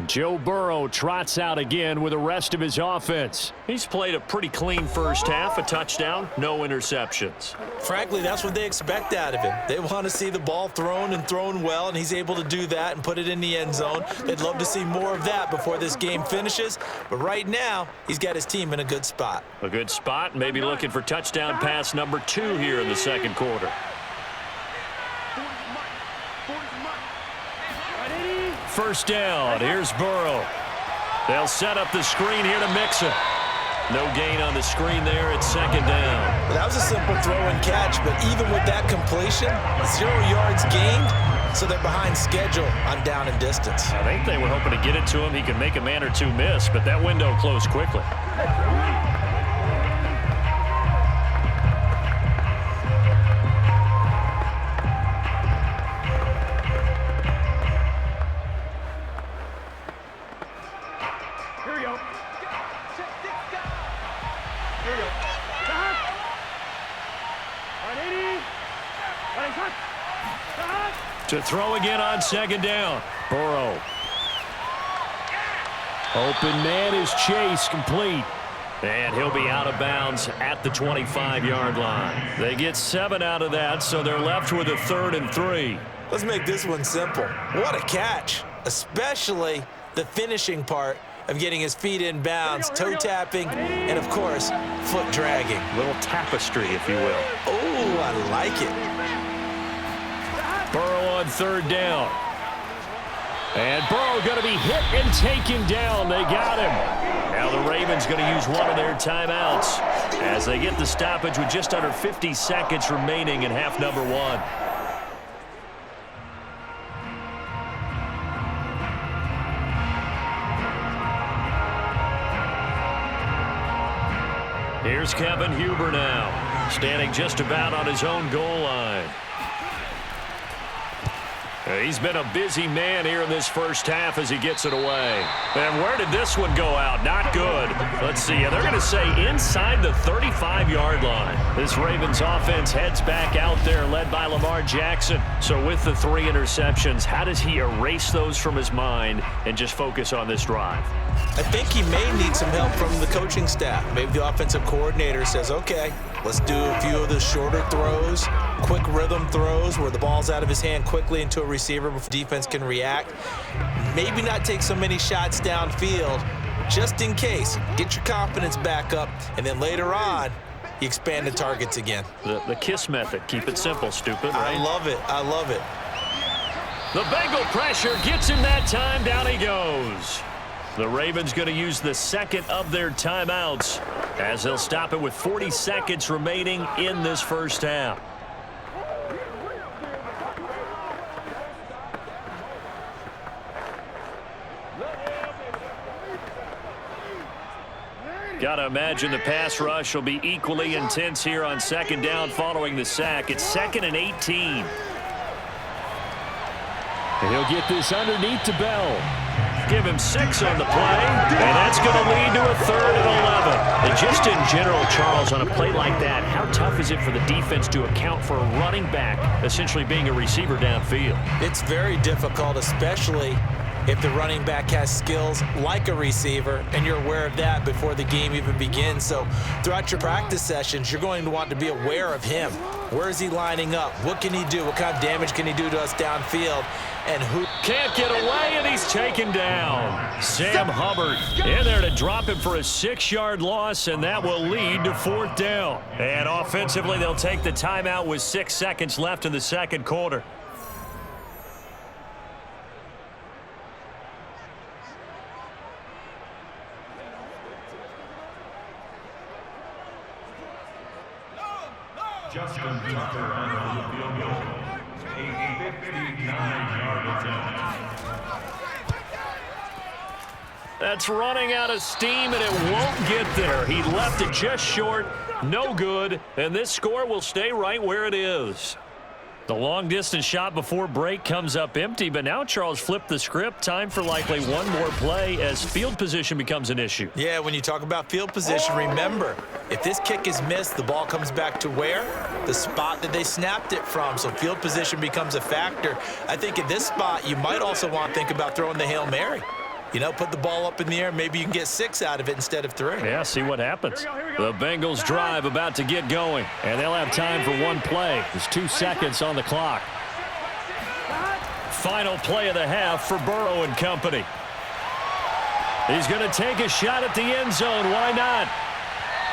Joe Burrow trots out again with the rest of his offense. He's played a pretty clean first half, a touchdown, no interceptions. Frankly, that's what they expect out of him. They want to see the ball thrown and thrown well, and he's able to do that and put it in the end zone. They'd love to see more of that before this game finishes, but right now, he's got his team in a good spot. A good spot, maybe looking for touchdown pass number 2 here in the 2nd quarter. First down, here's Burrow. They'll set up the screen here to Mixon. No gain on the screen there, it's 2nd down. That was a simple throw and catch, but even with that completion, 0 yards gained, so they're behind schedule on down and distance. I think they were hoping to get it to him. He could make a man or two miss, but that window closed quickly. To throw again on 2nd down. Burrow. Open man is Chase, complete. And he'll be out of bounds at the 25-yard line. They get 7 out of that, so they're left with a 3rd and 3. Let's make this one simple. What a catch, especially the finishing part of getting his feet in bounds, toe tapping, and of course, foot dragging. A little tapestry, if you will. Oh, I like it. Burrow on 3rd down. And Burrow going to be hit and taken down. They got him. Now the Ravens going to use one of their timeouts as they get the stoppage with just under 50 seconds remaining in half number 1. Here's Kevin Huber now, standing just about on his own goal line. He's been a busy man here in this first half as he gets it away. And where did this one go out? Not good. Let's see. They're going to say inside the 35-yard line. This Ravens offense heads back out there, led by Lamar Jackson. So with the 3 interceptions, how does he erase those from his mind and just focus on this drive? I think he may need some help from the coaching staff. Maybe the offensive coordinator says, okay, let's do a few of the shorter throws, quick rhythm throws where the ball's out of his hand quickly into a receiver before defense can react. Maybe not take so many shots downfield just in case. Get your confidence back up, and then later on, you expand the targets again. The KISS method. Keep it simple, stupid, right? I love it. I love it. The Bengal pressure gets him that time. Down he goes. The Ravens going to use the 2nd of their timeouts as they'll stop it with 40 seconds remaining in this first half. Got to imagine the pass rush will be equally intense here on 2nd down following the sack. It's 2nd and 18. And he'll get this underneath to Bell. Give him 6 on the play, and that's going to lead to a 3rd and 11. And just in general, Charles, on a play like that, how tough is it for the defense to account for a running back essentially being a receiver downfield? It's very difficult, especially if the running back has skills like a receiver, and you're aware of that before the game even begins. So throughout your practice sessions, you're going to want to be aware of him. Where is he lining up? What can he do? What kind of damage can he do to us downfield? And who can't get away, and he's taken down. Sam Hubbard in there to drop him for a 6-yard loss, and that will lead to 4th down. And offensively, they'll take the timeout with 6 seconds left in the second quarter. Justin Tucker on the field goal. A 59-yard attempt. That's running out of steam, and it won't get there. He left it just short, no good, and this score will stay right where it is. The long-distance shot before break comes up empty, but now Charles flipped the script. Time for likely one more play as field position becomes an issue. Yeah, when you talk about field position, remember, if this kick is missed, the ball comes back to where? The spot that they snapped it from. So field position becomes a factor. I think at this spot, you might also want to think about throwing the Hail Mary. You know, put the ball up in the air. Maybe you can get 6 out of it instead of 3. Yeah, see what happens. The Bengals drive about to get going, and they'll have time for one play. There's 2 seconds on the clock. Final play of the half for Burrow and company. He's going to take a shot at the end zone. Why not?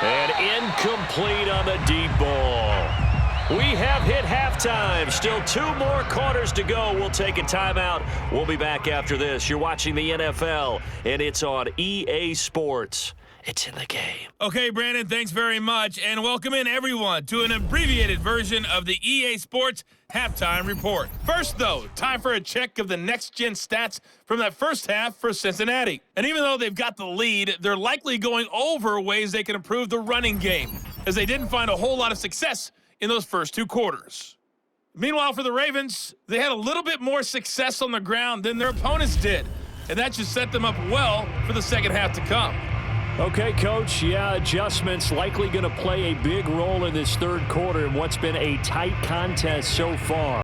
And incomplete on the deep ball. We have hit halftime. Still 2 more quarters to go. We'll take a timeout. We'll be back after this. You're watching the NFL, and it's on EA Sports. It's in the game. Okay, Brandon, thanks very much, and welcome in, everyone, to an abbreviated version of the EA Sports Halftime Report. First, though, time for a check of the next-gen stats from that first half for Cincinnati. And even though they've got the lead, they're likely going over ways they can improve the running game, as they didn't find a whole lot of success in those first 2 quarters. Meanwhile, for the Ravens, they had a little bit more success on the ground than their opponents did, and that should set them up well for the second half to come. Okay, Coach, yeah, adjustments likely going to play a big role in this third quarter in what's been a tight contest so far.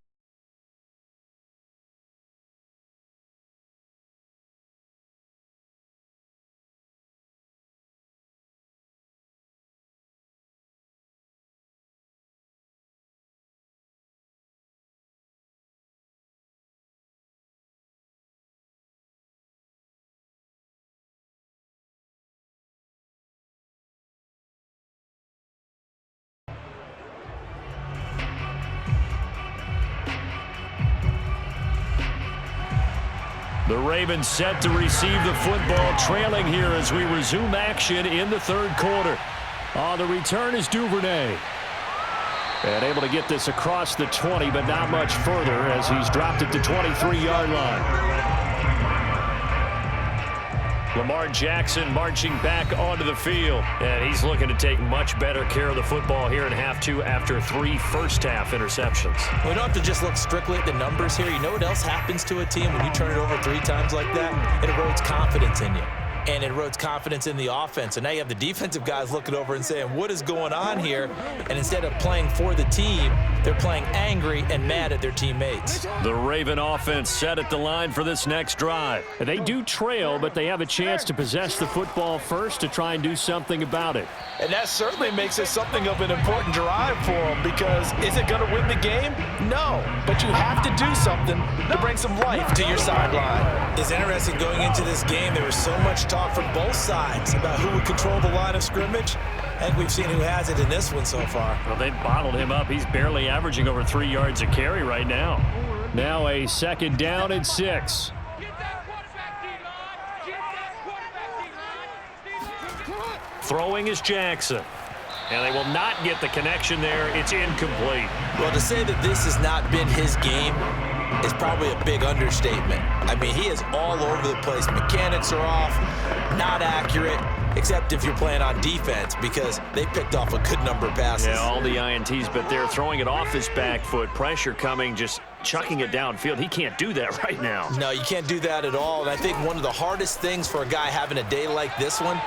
The Ravens set to receive the football, trailing here as we resume action in the third quarter. On the return is Duvernay. And able to get this across the 20, but not much further as he's dropped it to 23-yard line. Lamar Jackson marching back onto the field, and he's looking to take much better care of the football here in half 2 after 3 first-half interceptions. We don't have to just look strictly at the numbers here. You know what else happens to a team when you turn it over 3 times like that? It erodes confidence in you, and it erodes confidence in the offense. And now you have the defensive guys looking over and saying, what is going on here? And instead of playing for the team, they're playing angry and mad at their teammates. The Raven offense set at the line for this next drive. They do trail, but they have a chance to possess the football first to try and do something about it. And that certainly makes it something of an important drive for them, because is it going to win the game? No, but you have to do something to bring some life to your sideline. It's interesting going into this game. There was so much talk from both sides about who would control the line of scrimmage. I think we've seen who has it in this one so far. Well, they bottled him up. He's barely averaging over 3 yards a carry right now. Now a second down and 6. Throwing is Jackson. And they will not get the connection there. It's incomplete. Well, to say that this has not been his game is probably a big understatement. I mean, he is all over the place. Mechanics are off, not accurate, except if you're playing on defense, because they picked off a good number of passes. Yeah, all the INTs, but they're throwing it off his back foot. Pressure coming, just chucking it downfield. He can't do that right now. No, you can't do that at all. And I think one of the hardest things for a guy having a day like this one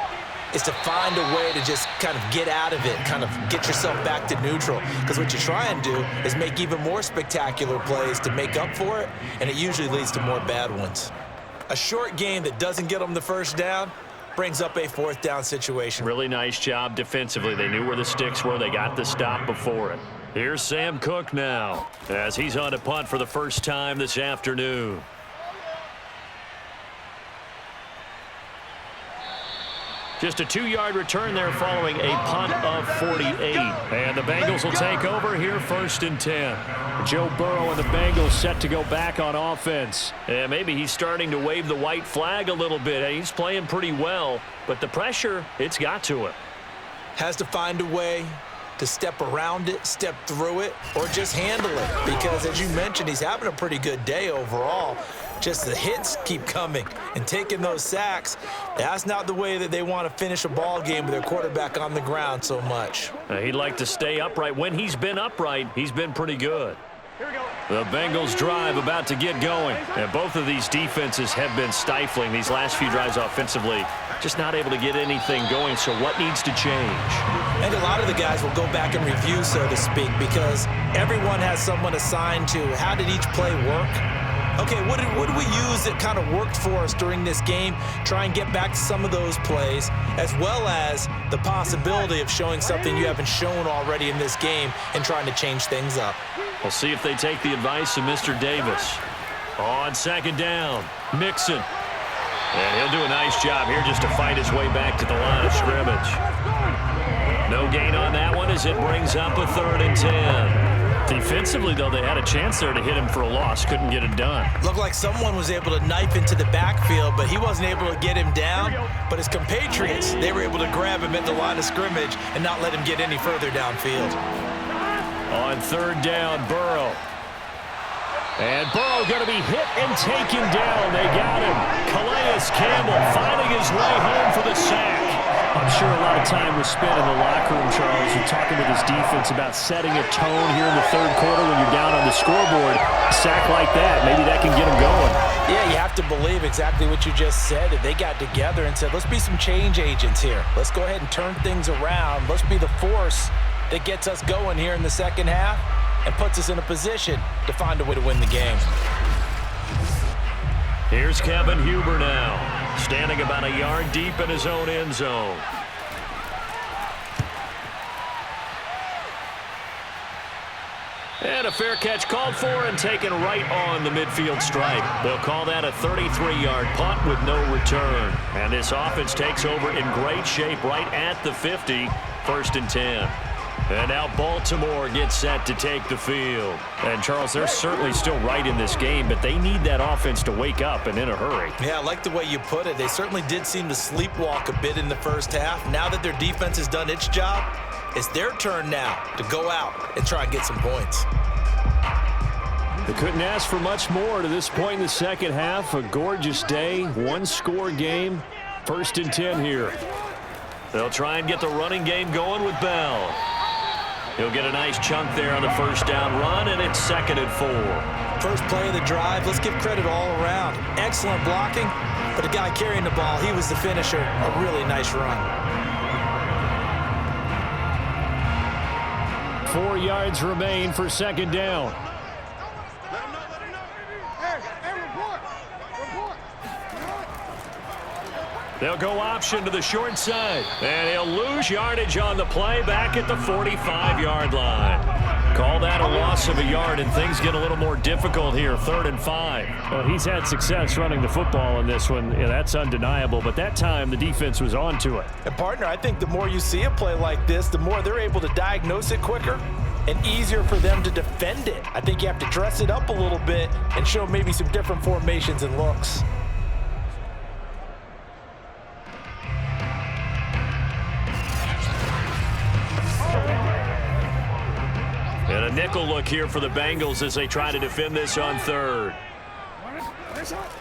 is to find a way to just kind of get out of it, kind of get yourself back to neutral. Because what you try and do is make even more spectacular plays to make up for it, and it usually leads to more bad ones. A short game that doesn't get them the first down brings up a fourth down situation. Really nice job defensively. They knew where the sticks were. They got the stop before it. Here's Sam Cook now as he's on a punt for the first time this afternoon. Just a 2-yard return there following a punt of 48. And the Bengals will take over here 1st and 10. Joe Burrow and the Bengals set to go back on offense. And maybe he's starting to wave the white flag a little bit. He's playing pretty well, but the pressure, it's got to him. Has to find a way to step around it, step through it, or just handle it. Because as you mentioned, he's having a pretty good day overall. Just the hits keep coming and taking those sacks. That's not the way that they want to finish a ball game with their quarterback on the ground so much. He'd like to stay upright. When he's been upright, he's been pretty good. Here we go. The Bengals drive about to get going. And both of these defenses have been stifling these last few drives offensively. Just not able to get anything going. So what needs to change? And a lot of the guys will go back and review, so to speak, because everyone has someone assigned to how did each play work. Okay, what did we use that kind of worked for us during this game? Try and get back to some of those plays, as well as the possibility of showing something you haven't shown already in this game and trying to change things up. We'll see if they take the advice of Mr. Davis. On 2nd down, Mixon. And he'll do a nice job here just to fight his way back to the line of scrimmage. No gain on that one as it brings up a 3rd and 10. Defensively, though, they had a chance there to hit him for a loss. Couldn't get it done. Looked like someone was able to knife into the backfield, but he wasn't able to get him down. But his compatriots, they were able to grab him at the line of scrimmage and not let him get any further downfield. On 3rd down, Burrow. And Burrow going to be hit and taken down. They got him. Calais Campbell finding his way home for the sack. I'm sure a lot of time was spent in the locker room, Charles, and talking with his defense about setting a tone here in the 3rd quarter when you're down on the scoreboard. A sack like that, maybe that can get them going. Yeah, you have to believe exactly what you just said. That they got together and said, let's be some change agents here. Let's go ahead and turn things around. Let's be the force that gets us going here in the second half and puts us in a position to find a way to win the game. Here's Kevin Huber now, standing about a yard deep in his own end zone. And a fair catch called for and taken right on the midfield stripe. They'll call that a 33-yard punt with no return. And this offense takes over in great shape right at the 50, 1st and 10. And now Baltimore gets set to take the field. And, Charles, they're certainly still right in this game, but they need that offense to wake up and in a hurry. Yeah, I like the way you put it. They certainly did seem to sleepwalk a bit in the first half. Now that their defense has done its job, it's their turn now to go out and try and get some points. They couldn't ask for much more to this point in the second half. A gorgeous day, one-score game, 1st and 10 here. They'll try and get the running game going with Bell. He'll get a nice chunk there on the 1st down run, and it's 2nd and 4. First play of the drive, let's give credit all around. Excellent blocking, but the guy carrying the ball, he was the finisher. A really nice run. 4 yards remain for 2nd down. They'll go option to the short side, and he'll lose yardage on the play back at the 45-yard line. Call that a loss of a yard, and things get a little more difficult here, 3rd and 5. Well, he's had success running the football in this one. Yeah, that's undeniable, but that time the defense was on to it. And, partner, I think the more you see a play like this, the more they're able to diagnose it quicker and easier for them to defend it. I think you have to dress it up a little bit and show maybe some different formations and looks. And a nickel look here for the Bengals as they try to defend this on 3rd.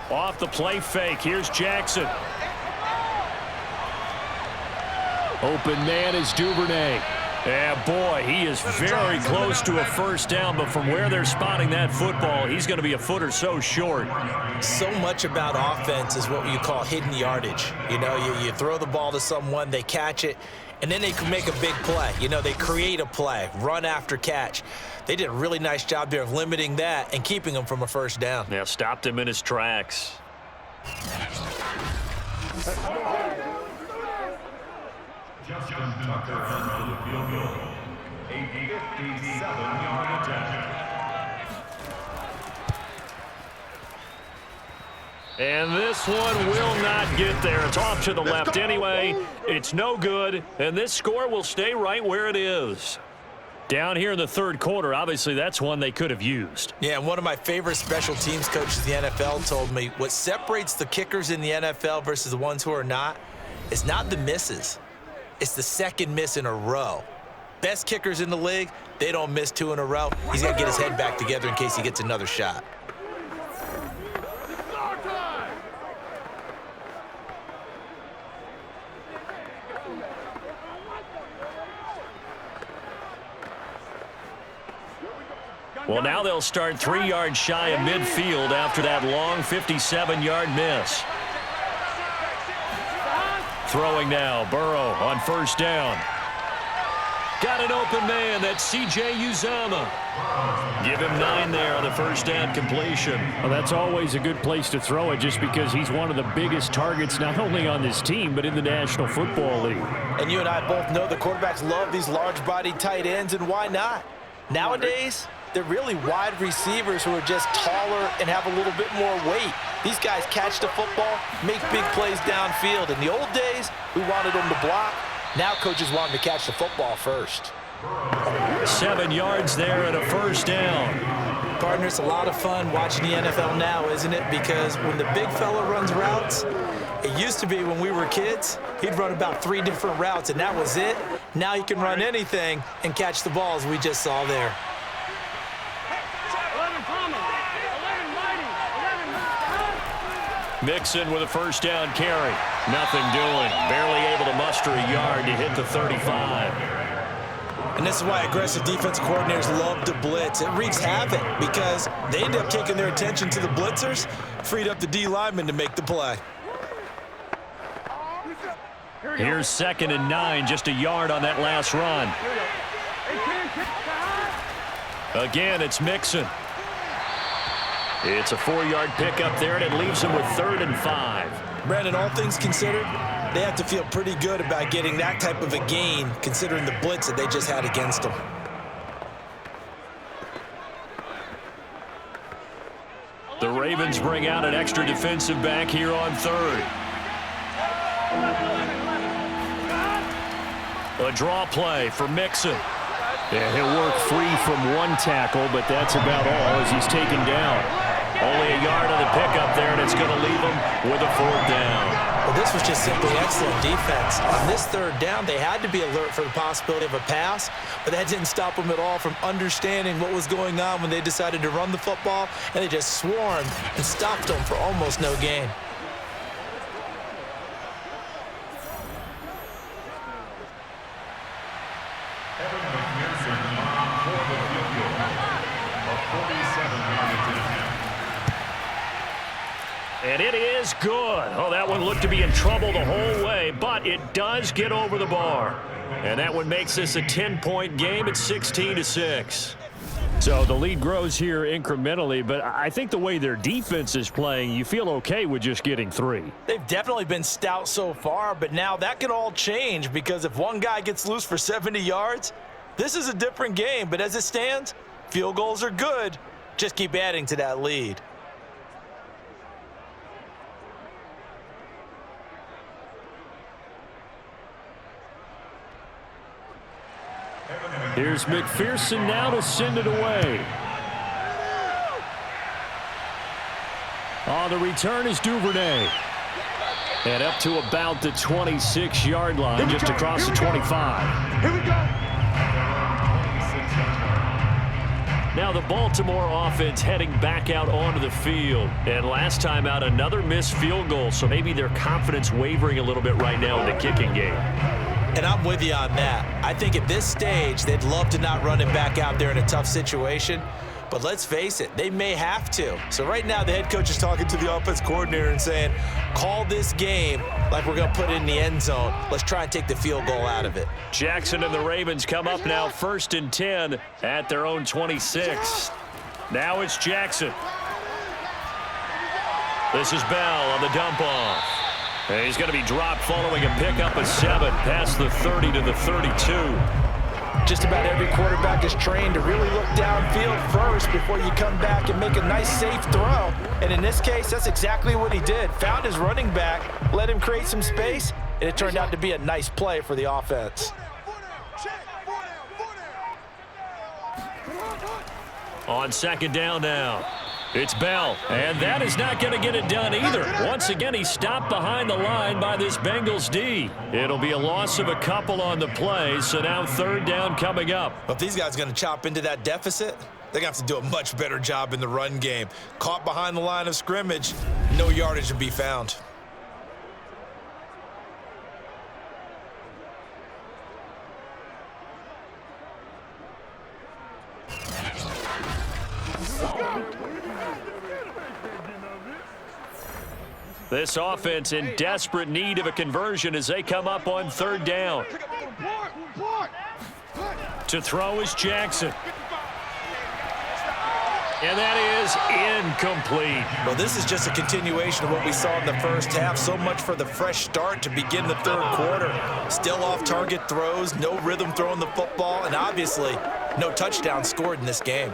Off the play fake, here's Jackson. Open man is Duvernay. And boy, he is very close to a first down, but from where they're spotting that football, he's going to be a foot or so short. So much about offense is what you call hidden yardage. You know, you throw the ball to someone, they catch it, and then they can make a big play. You know, they create a play, run after catch. They did a really nice job there of limiting that and keeping him from a first down. Yeah, stopped him in his tracks. Justin Tucker on the field goal. A 57-yard attempt. And this one will not get there. It's off to the left anyway. It's no good, and this score will stay right where it is. Down here in the third quarter, obviously that's one they could have used. Yeah, and one of my favorite special teams coaches in the NFL told me what separates the kickers in the NFL versus the ones who are not is not the misses. It's the second miss in a row. Best kickers in the league, they don't miss 2 in a row. He's got to get his head back together in case he gets another shot. Well, now they'll start 3 yards shy of midfield after that long 57-yard miss. Throwing now, Burrow on first down. Got an open man, that's C.J. Uzomah. Give him 9 there on the first down completion. Well, that's always a good place to throw it just because he's one of the biggest targets not only on this team but in the National Football League. And you and I both know the quarterbacks love these large-bodied tight ends, and why not? Nowadays, they're really wide receivers who are just taller and have a little bit more weight. These guys catch the football, make big plays downfield. In the old days, we wanted them to block. Now coaches want them to catch the football first. 7 yards there and a first down. Partner, it's a lot of fun watching the NFL now, isn't it? Because when the big fella runs routes, it used to be when we were kids, he'd run about 3 different routes, and that was it. Now he can run anything and catch the ball, as we just saw there. Mixon with a first down carry. Nothing doing. Barely able to muster a yard to hit the 35. And this is why aggressive defensive coordinators love to blitz. It wreaks havoc because they end up taking their attention to the blitzers, freed up the D lineman to make the play. Here's 2nd and 9, just a yard on that last run. Again, it's Mixon. It's a 4-yard pickup there, and it leaves him with 3rd and 5. Brandon, all things considered, they have to feel pretty good about getting that type of a gain, considering the blitz that they just had against them. The Ravens bring out an extra defensive back here on 3rd. A draw play for Mixon. Yeah, he'll work free from one tackle, but that's about all as he's taken down. Only a yard on the pickup there, and it's going to leave him with a 4th down. Well, this was just simply excellent defense. On this 3rd down, they had to be alert for the possibility of a pass, but that didn't stop them at all from understanding what was going on when they decided to run the football, and they just swarmed and stopped them for almost no gain. And it is good. Oh, that one looked to be in trouble the whole way, but it does get over the bar. And that one makes this a 10-point game at 16-6. So the lead grows here incrementally, but I think the way their defense is playing, you feel okay with just getting 3. They've definitely been stout so far, but now that could all change because if one guy gets loose for 70 yards, this is a different game. But as it stands, field goals are good. Just keep adding to that lead. Here's McPherson now to send it away. On the return is Duvernay. And up to about the 26-yard line, just across the 25. Here we go. Now the Baltimore offense heading back out onto the field. And last time out, another missed field goal, so maybe their confidence wavering a little bit right now in the kicking game. And I'm with you on that. I think at this stage, they'd love to not run him back out there in a tough situation. But let's face it, they may have to. So right now, the head coach is talking to the offense coordinator and saying, call this game like we're going to put it in the end zone. Let's try and take the field goal out of it. Jackson and the Ravens come up now 1st and 10 at their own 26. Now it's Jackson. This is Bell on the dump off. And he's going to be dropped following a pickup of 7 past the 30 to the 32. Just about every quarterback is trained to really look downfield first before you come back and make a nice, safe throw. And in this case, that's exactly what he did. Found his running back, let him create some space, and it turned out to be a nice play for the offense. On 2nd down now, it's Bell, and that is not going to get it done either. Once again, he's stopped behind the line by this Bengals D. It'll be a loss of a couple on the play, so now 3rd down coming up. If these guys are going to chop into that deficit, they're going to have to do a much better job in the run game. Caught behind the line of scrimmage, no yardage to be found. This offense in desperate need of a conversion as they come up on 3rd down. To throw is Jackson. And that is incomplete. Well, this is just a continuation of what we saw in the first half. So much for the fresh start to begin the 3rd quarter. Still off-target throws, no rhythm throwing the football, and obviously no touchdown scored in this game.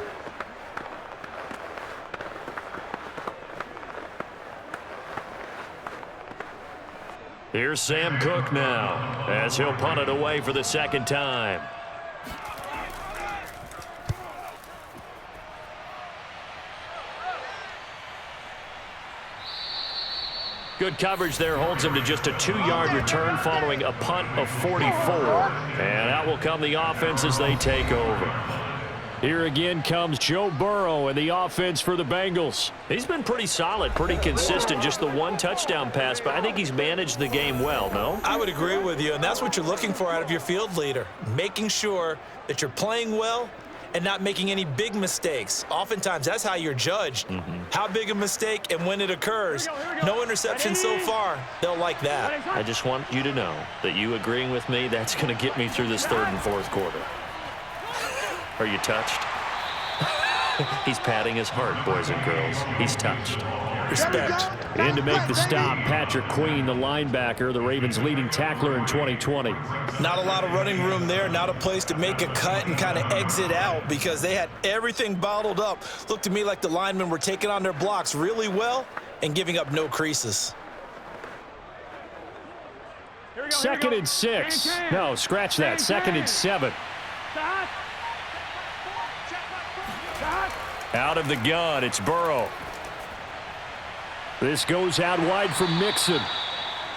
Here's Sam Cook now as he'll punt it away for the 2nd time. Good coverage there holds him to just a 2-yard return following a punt of 44. And out will come the offense as they take over. Here again comes Joe Burrow and the offense for the Bengals. He's been pretty solid, pretty consistent, just the 1 touchdown pass, but I think he's managed the game well, no? I would agree with you, and that's what you're looking for out of your field leader, making sure that you're playing well and not making any big mistakes. Oftentimes, that's how you're judged. How big a mistake and when it occurs. No interception so far. They'll like that. I just want you to know that you agreeing with me, that's going to get me through this 3rd and 4th quarter. Are you touched? He's patting his heart, boys and girls. He's touched. Respect. In to make the stop, Patrick Queen, the linebacker, the Ravens' leading tackler in 2020. Not a lot of running room there, not a place to make a cut and kind of exit out because they had everything bottled up. Looked to me like the linemen were taking on their blocks really well and giving up no creases. 2nd and 6. No, scratch that. 2nd and 7. Out of the gun, it's Burrow. This goes out wide for Mixon.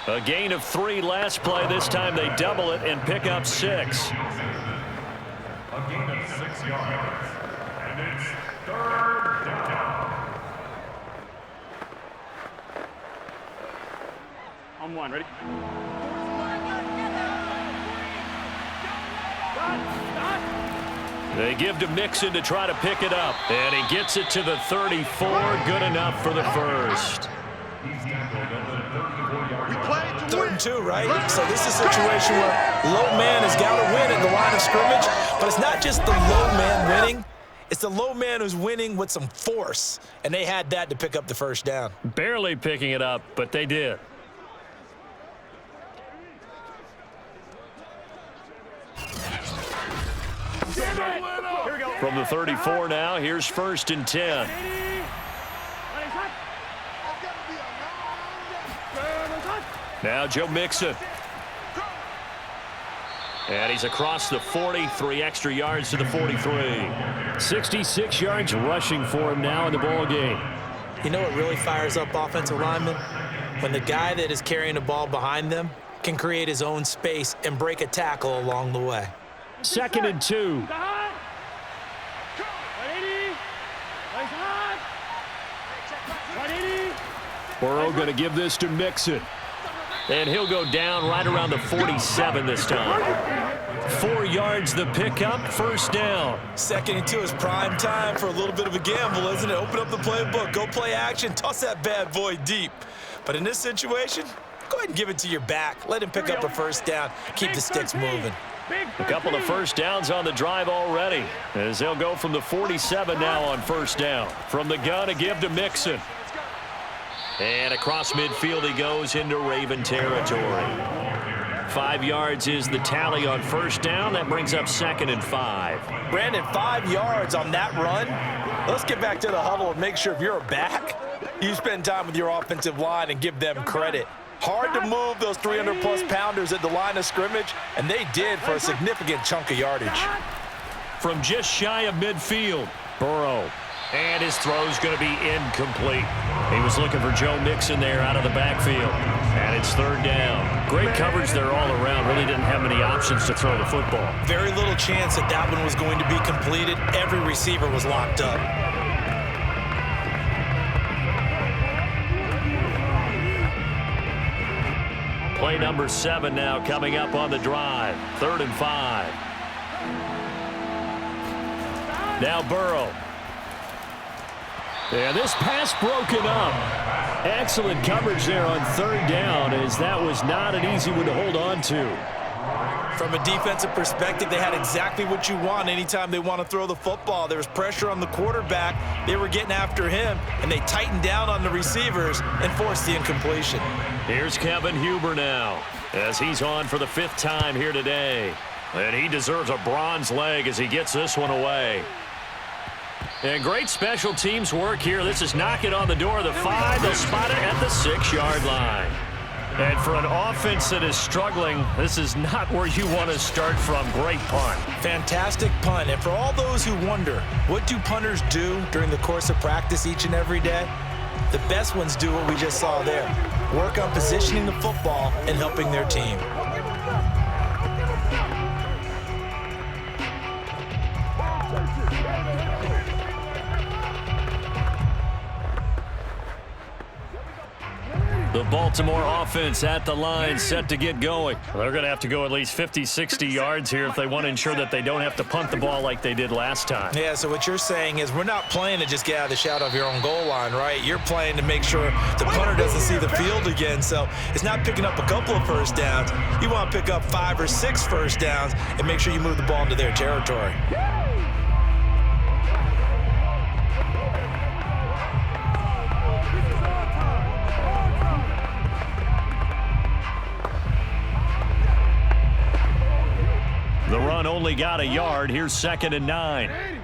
A gain of 3 last play. This time they double it and pick up 6. A gain of 6 yards. And it's 3rd down. On 1, ready? They give to Mixon to try to pick it up. And he gets it to the 34. Good enough for the first. 3rd and 2, right? So this is a situation where low man has got to win at the line of scrimmage, but it's not just the low man winning. It's the low man who's winning with some force, and they had that to pick up the 1st down. Barely picking it up, but they did. From the 34 now, here's 1st and 10. Now Joe Mixon. And he's across the 40, 3 extra yards to the 43. 66 yards rushing for him now in the ball game. You know what really fires up offensive linemen? When the guy that is carrying the ball behind them can create his own space and break a tackle along the way. 2nd and 2. Burrow going to give this to Mixon. And he'll go down right around the 47 this time. 4 yards the pickup, first down. 2nd and 2 is prime time for a little bit of a gamble, isn't it? Open up the playbook, go play action, toss that bad boy deep. But in this situation, go ahead and give it to your back. Let him pick up a first down. Keep the sticks moving. A couple of first downs on the drive already, as they'll go from the 47 now on first down. From the gun, a give to Mixon. And across midfield he goes into Raven territory. 5 yards is the tally on first down. That brings up 2nd and 5. Brandon, 5 yards on that run. Let's get back to the huddle and make sure if you're a back, you spend time with your offensive line and give them credit. Hard to move those 300-plus pounders at the line of scrimmage, and they did for a significant chunk of yardage. From just shy of midfield, Burrow. And his throw's going to be incomplete. He was looking for Joe Mixon there out of the backfield. And it's 3rd down. Great coverage there all around. Really didn't have many options to throw the football. Very little chance that that one was going to be completed. Every receiver was locked up. Play number 7 now coming up on the drive. 3rd and 5. Now Burrow. Yeah, this pass broken up. Excellent coverage there on 3rd down, as that was not an easy one to hold on to. From a defensive perspective, they had exactly what you want anytime they want to throw the football. There was pressure on the quarterback. They were getting after him, and they tightened down on the receivers and forced the incompletion. Here's Kevin Huber now, as he's on for the 5th time here today. And he deserves a bronze leg as he gets this one away. And great special teams work here. This is knocking on the door of the 5. They'll spot it at the 6-yard line. And for an offense that is struggling, this is not where you want to start from. Great punt. Fantastic punt. And for all those who wonder, what do punters do during the course of practice each and every day? The best ones do what we just saw there. Work on positioning the football and helping their team. The Baltimore offense at the line, set to get going. They're going to have to go at least 50, 60 yards here if they want to ensure that they don't have to punt the ball like they did last time. Yeah, so what you're saying is we're not playing to just get out of the shadow of your own goal line, right? You're playing to make sure the punter doesn't see the field again. So it's not picking up a couple of first downs. You want to pick up 5 or 6 first downs and make sure you move the ball into their territory. The run only got a yard. Here's 2nd and 9.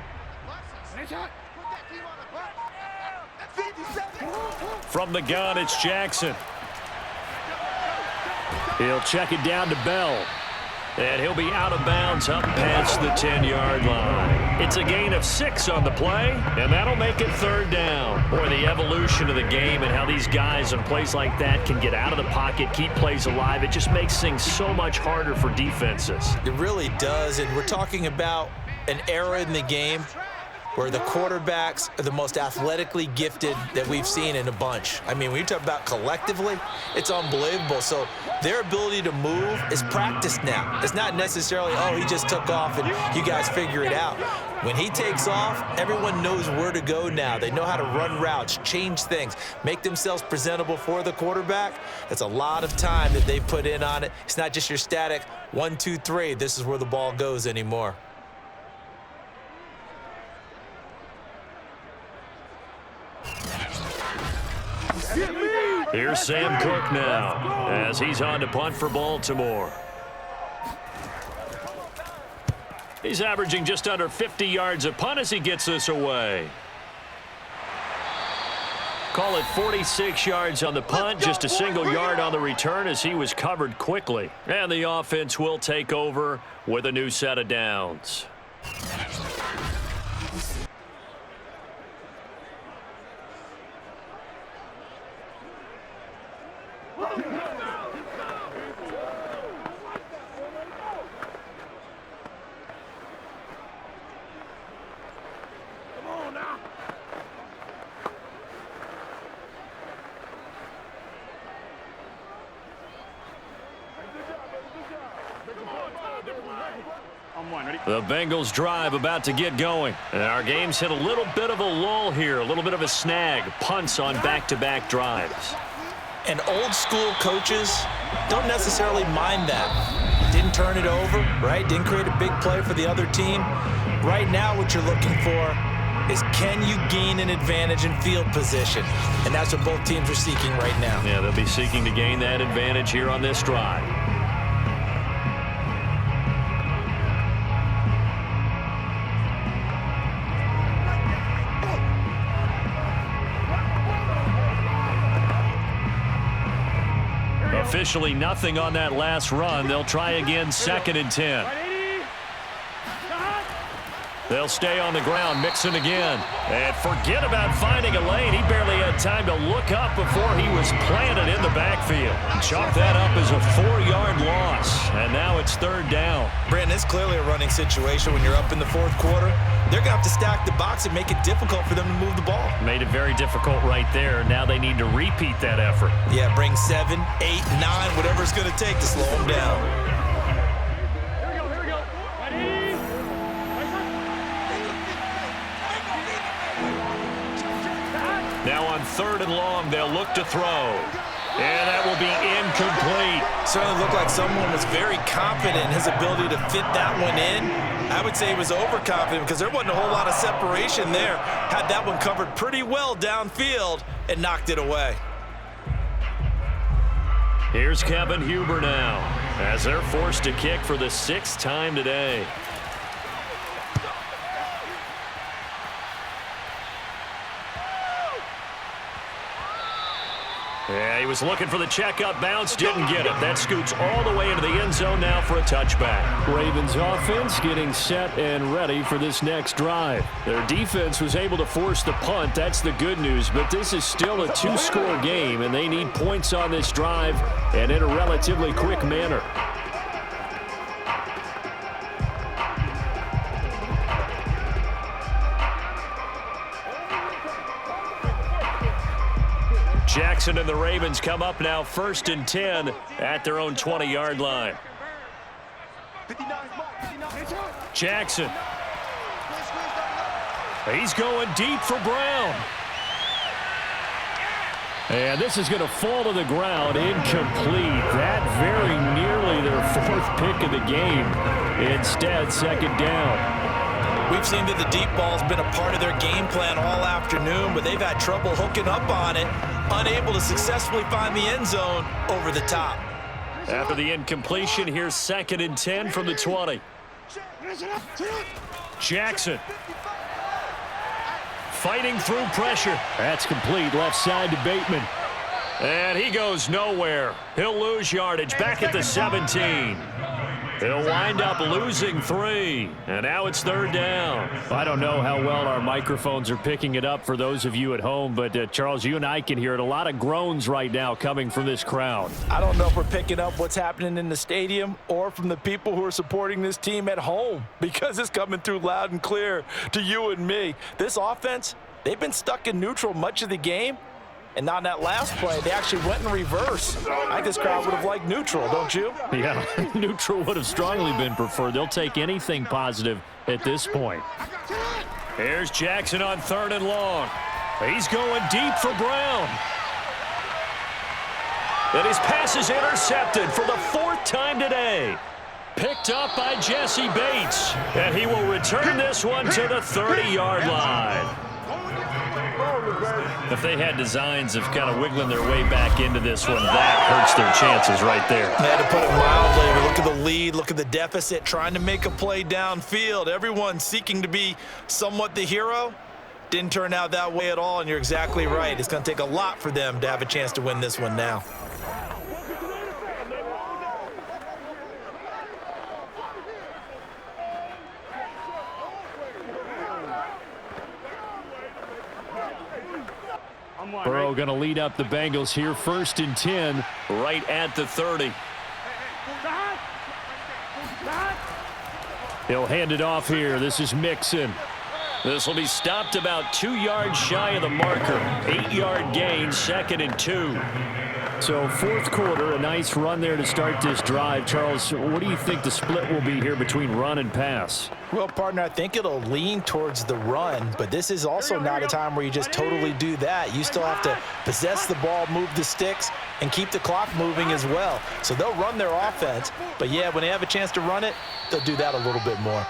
From the gun, it's Jackson. He'll check it down to Bell. And he'll be out of bounds up past the 10-yard line. It's a gain of 6 on the play, and that'll make it 3rd down. Boy, the evolution of the game and how these guys in plays like that can get out of the pocket, keep plays alive, it just makes things so much harder for defenses. It really does, and we're talking about an era in the game where the quarterbacks are the most athletically gifted that we've seen in a bunch. I mean, when you talk about collectively, it's unbelievable. So their ability to move is practiced now. It's not necessarily, oh, he just took off and you guys figure it out. When he takes off, everyone knows where to go now. They know how to run routes, change things, make themselves presentable for the quarterback. That's a lot of time that they put in on it. It's not just your static 1, 2, 3, this is where the ball goes anymore. Here's Sam Cook now, as he's on to punt for Baltimore. He's averaging just under 50 yards a punt as he gets this away. Call it 46 yards on the punt, just a single yard on the return as he was covered quickly. And the offense will take over with a new set of downs. The Bengals drive about to get going. And our game's hit a little bit of a lull here, a little bit of a snag. Punts on back-to-back drives. And old school coaches don't necessarily mind that. Didn't turn it over, right? Didn't create a big play for the other team. Right now what you're looking for is, can you gain an advantage in field position? And that's what both teams are seeking right now. Yeah, they'll be seeking to gain that advantage here on this drive. Officially nothing on that last run. They'll try again, 2nd and 10. They'll stay on the ground, Mixon again. And forget about finding a lane. He barely had time to look up before he was planted in the backfield. Chalk that up as a 4-yard loss. And now it's 3rd down. Brandon, it's clearly a running situation when you're up in the 4th quarter. They're going to have to stack the box and make it difficult for them to move the ball. Made it very difficult right there. Now they need to repeat that effort. Yeah, bring 7, 8, 9, whatever it's going to take to slow them down. Now on 3rd and long, they'll look to throw. And that will be incomplete. Certainly looked like someone was very confident in his ability to fit that one in. I would say he was overconfident because there wasn't a whole lot of separation there. Had that one covered pretty well downfield and knocked it away. Here's Kevin Huber now as they're forced to kick for the 6th time today. Yeah, he was looking for the checkup bounce, didn't get it. That scoots all the way into the end zone now for a touchback. Ravens offense getting set and ready for this next drive. Their defense was able to force the punt. That's the good news, but this is still a 2-score game, and they need points on this drive and in a relatively quick manner. Jackson and the Ravens come up now 1st and 10 at their own 20-yard line. Jackson. He's going deep for Brown. And this is going to fall to the ground, incomplete. That very nearly their 4th pick of the game. Instead, 2nd down. We've seen that the deep ball's been a part of their game plan all afternoon, but they've had trouble hooking up on it, unable to successfully find the end zone over the top. After the incompletion, here's 2nd and 10 from the 20. Jackson. Fighting through pressure. That's complete, left side to Bateman. And he goes nowhere. He'll lose yardage back at the 17. He'll wind up losing 3, and now it's 3rd down. I don't know how well our microphones are picking it up for those of you at home, but Charles, you and I can hear it. A lot of groans right now coming from this crowd. I don't know if we're picking up what's happening in the stadium or from the people who are supporting this team at home, because it's coming through loud and clear to you and me. This offense, they've been stuck in neutral much of the game. And now in that last play, they actually went in reverse. I think this crowd would have liked neutral, don't you? Yeah, neutral would have strongly been preferred. They'll take anything positive at this point. Here's Jackson on 3rd and long. He's going deep for Brown. And his pass is intercepted for the 4th time today. Picked up by Jesse Bates. And he will return this one to the 30-yard line. If they had designs of kind of wiggling their way back into this one, that hurts their chances right there. They had to put it mildly. Look at the lead, look at the deficit, trying to make a play downfield. Everyone seeking to be somewhat the hero. Didn't turn out that way at all, and you're exactly right. It's going to take a lot for them to have a chance to win this one now. Burrow going to lead up the Bengals here, 1st and 10. Right at the 30. He'll hand it off here. This is Mixon. This will be stopped about 2 yards shy of the marker. 8-yard gain, 2nd and 2. So fourth quarter, a nice run there to start this drive. Charles, what do you think the split will be here between run and pass? Well, partner, I think it'll lean towards the run, but this is also not a time where you just totally do that. You still have to possess the ball, move the sticks, and keep the clock moving as well. So they'll run their offense, but yeah, when they have a chance to run it, they'll do that a little bit more.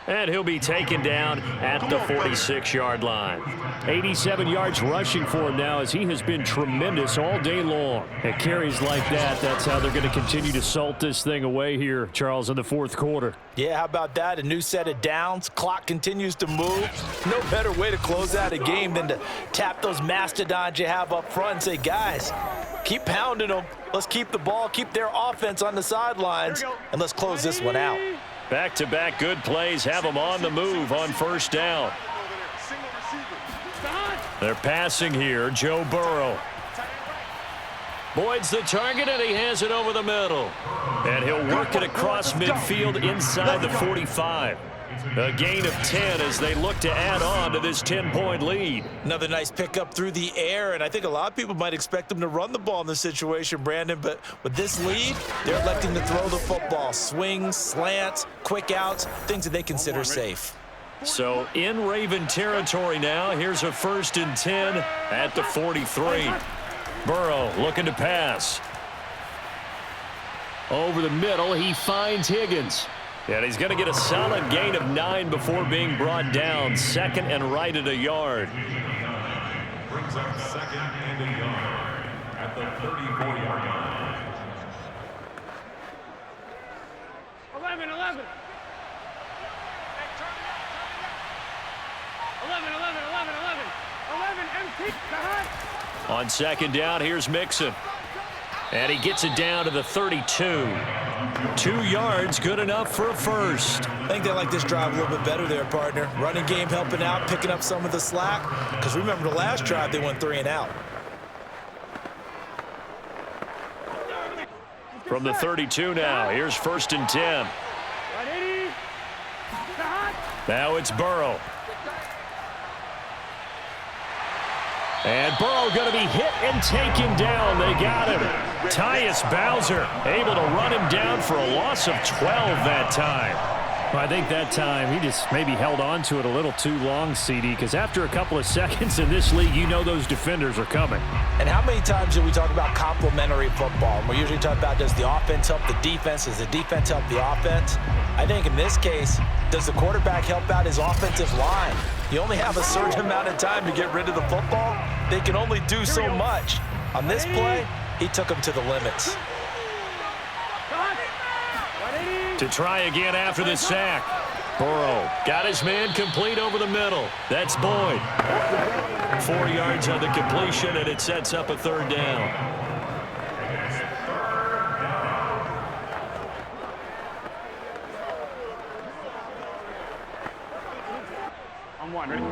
And he'll be taken down at the 46-yard line. 87 yards rushing for him now as he has been tremendous all day long. At carries like that, that's how they're going to continue to salt this thing away here, Charles, in the fourth quarter. Yeah, how about that? A new set of downs. Clock continues to move. No better way to close out a game than to tap those mastodons you have up front and say, guys, keep pounding them. Let's keep the ball, keep their offense on the sidelines, and let's close this one out. Back-to-back good plays have them on the move on first down. They're passing here, Joe Burrow. Boyd's the target, and he has it over the middle. And he'll work it across midfield inside the 45. A gain of 10 as they look to add on to this 10-point lead. Another nice pickup through the air, and I think a lot of people might expect them to run the ball in this situation, Brandon, but with this lead, they're electing to throw the football. Swings, slants, quick outs, things that they consider safe. So in Raven territory now, here's a 1st and 10 at the 43. Burrow looking to pass. Over the middle, he finds Higgins. And he's going to get a solid gain of 9 before being brought down. 2nd and right at a yard. Brings up 2nd and a yard at the 34-yard line. 11. 11, empty. On 2nd down, here's Mixon. And he gets it down to the 32. 2 yards, good enough for a first. I think they like this drive a little bit better there, partner. Running game helping out, picking up some of the slack. Because remember the last drive, they went 3 and out. From the 32 now, here's 1st and 10. Now it's Burrow. And Burrow going to be hit and taken down. They got him. Tyus Bowser able to run him down for a loss of 12 that time. Well, I think that time he just maybe held on to it a little too long, CD, because after a couple of seconds in this league, you know those defenders are coming. And how many times do we talk about complementary football? And we usually talk about, does the offense help the defense? Does the defense help the offense? I think in this case, does the quarterback help out his offensive line? You only have a certain amount of time to get rid of the football. They can only do so much. On this play, he took them to the limits. To try again after the sack. Burrow got his man complete over the middle. That's Boyd. 4 yards on the completion, and it sets up a 3rd down. On 1, ready?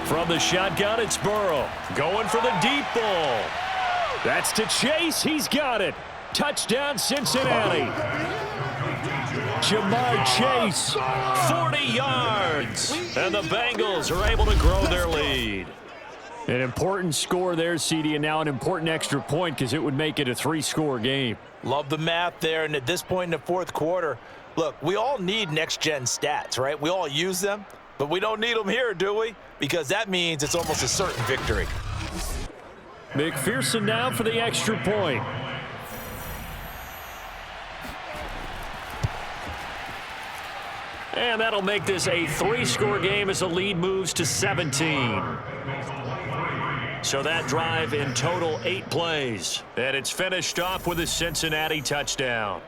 From the shotgun, it's Burrow. Going for the deep ball. That's to Chase. He's got it. Touchdown, Cincinnati. Jamar Chase, 40 yards. And the Bengals are able to grow their lead. An important score there, CD, and now an important extra point because it would make it a 3-score game. Love the math there, and at this point in the fourth quarter, look, we all need next-gen stats, right? We all use them, but we don't need them here, do we? Because that means it's almost a certain victory. McPherson now for the extra point. And that'll make this a 3-score game as the lead moves to 17. So that drive in total 8 plays. And it's finished off with a Cincinnati touchdown.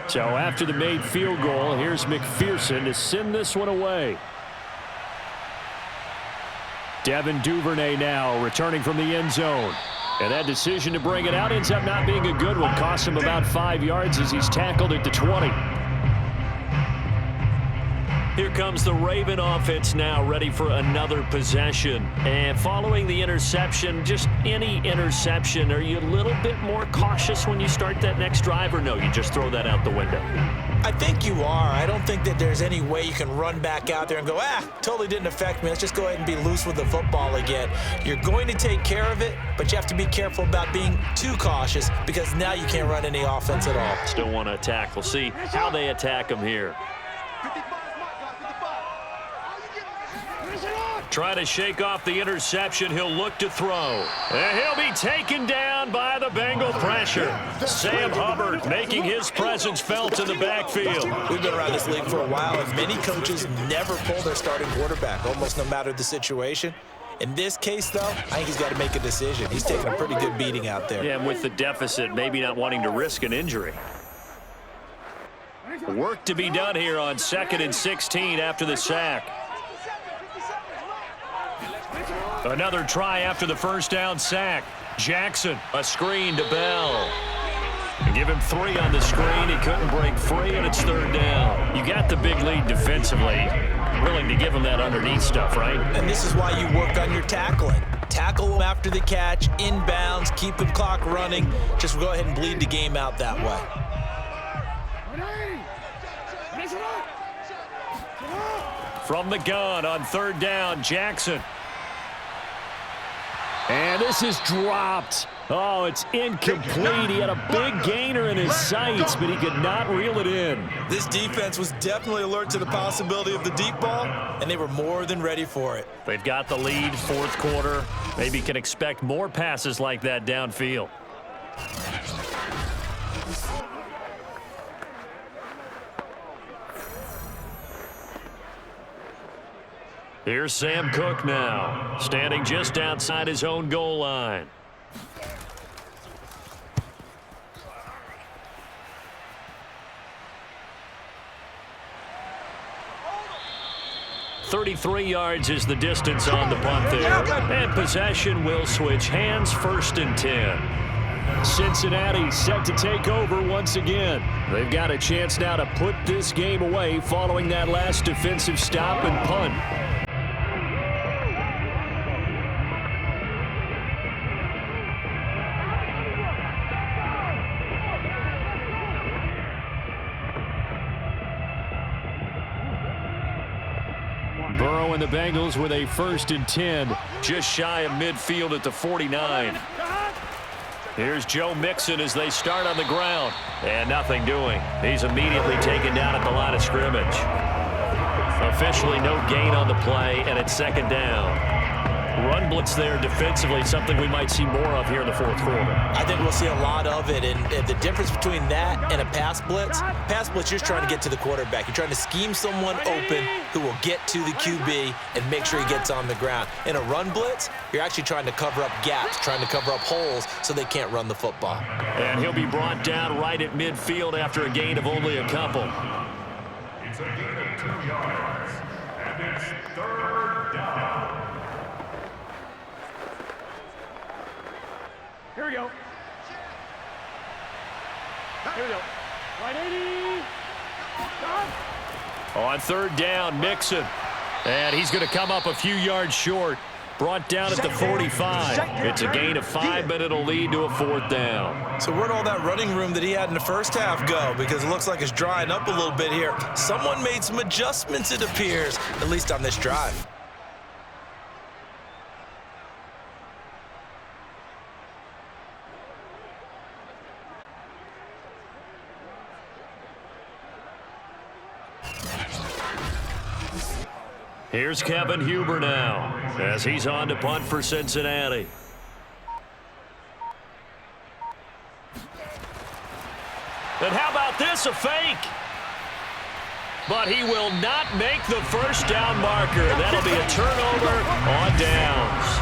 So after the made field goal, here's McPherson to send this one away. Devin Duvernay now returning from the end zone. And that decision to bring it out ends up not being a good one. Costs him about 5 yards as he's tackled at the 20. Here comes the Raven offense now, ready for another possession. And following the interception, just any interception, are you a little bit more cautious when you start that next drive, or no, you just throw that out the window? I think you are. I don't think that there's any way you can run back out there and go, totally didn't affect me. Let's just go ahead and be loose with the football again. You're going to take care of it, but you have to be careful about being too cautious because now you can't run any offense at all. Still want to attack. We'll see how they attack him here. Trying to shake off the interception. He'll look to throw. And he'll be taken down by the Bengal pressure. Sam Hubbard making his presence felt in the backfield. We've been around this league for a while, and many coaches never pull their starting quarterback, almost no matter the situation. In this case, though, I think he's got to make a decision. He's taking a pretty good beating out there. Yeah, and with the deficit, maybe not wanting to risk an injury. Work to be done here on 2nd and 16 after the sack. Another try after the first down sack. Jackson, a screen to Bell. Give him 3 on the screen. He couldn't break free, and it's 3rd down. You got the big lead defensively. Willing to give him that underneath stuff, right? And this is why you work on your tackling. Tackle him after the catch, inbounds, keep the clock running. Just go ahead and bleed the game out that way. From the gun on 3rd down, Jackson. And this is dropped. Oh, it's incomplete. He had a big gainer in his sights, but he could not reel it in. This defense was definitely alert to the possibility of the deep ball, and they were more than ready for it. They've got the lead, 4th quarter. Maybe can expect more passes like that downfield. Here's Sam Cook now, standing just outside his own goal line. .33 yards is the distance on the punt there. And possession will switch hands, 1st and 10. Cincinnati set to take over once again. They've got a chance now to put this game away following that last defensive stop and punt. Burrow and the Bengals with a 1st and 10, just shy of midfield at the 49. Here's Joe Mixon as they start on the ground. And nothing doing. He's immediately taken down at the line of scrimmage. Officially no gain on the play, and it's 2nd down. Run blitz there defensively, something we might see more of here in the 4th quarter. I think we'll see a lot of it, and the difference between that and a pass blitz, you're just trying to get to the quarterback. You're trying to scheme someone open who will get to the QB and make sure he gets on the ground. In a run blitz, you're actually trying to cover up gaps, trying to cover up holes so they can't run the football. And he'll be brought down right at midfield after a gain of only a couple. It's a gain of 2 yards, and it's 3rd down. Here we go. Here we go. Right 80. On 3rd down, Mixon. And he's going to come up a few yards short. Brought down at the 45. It's a gain of 5, but it'll lead to a 4th down. So where'd all that running room that he had in the first half go? Because it looks like it's drying up a little bit here. Someone made some adjustments, it appears, at least on this drive. Here's Kevin Huber now as he's on to punt for Cincinnati. And how about this, a fake? But he will not make the 1st down marker. That'll be a turnover on downs.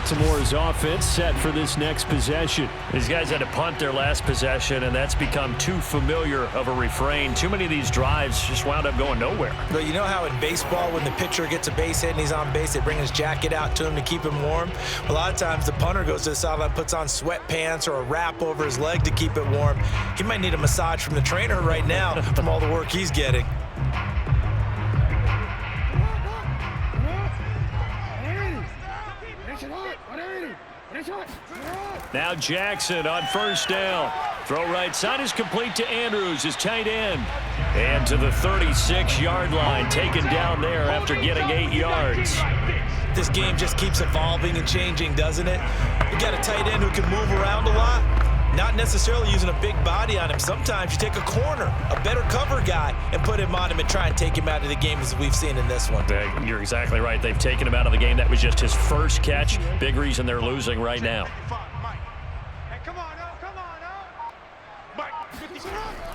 Baltimore's offense set for this next possession. These guys had to punt their last possession, and that's become too familiar of a refrain. Too many of these drives just wound up going nowhere. But you know how in baseball, when the pitcher gets a base hit and he's on base, they bring his jacket out to him to keep him warm? A lot of times the punter goes to the sideline, puts on sweatpants or a wrap over his leg to keep it warm. He might need a massage from the trainer right now from all the work he's getting. Now Jackson on first down. Throw right side is complete to Andrews, his tight end. And to the 36-yard line, taken down there after getting 8 yards. This game just keeps evolving and changing, doesn't it? You got a tight end who can move around a lot, not necessarily using a big body on him. Sometimes you take a corner, a better cover guy, and put him on him and try and take him out of the game, as we've seen in this one. You're exactly right. They've taken him out of the game. That was just his first catch. Big reason they're losing right now.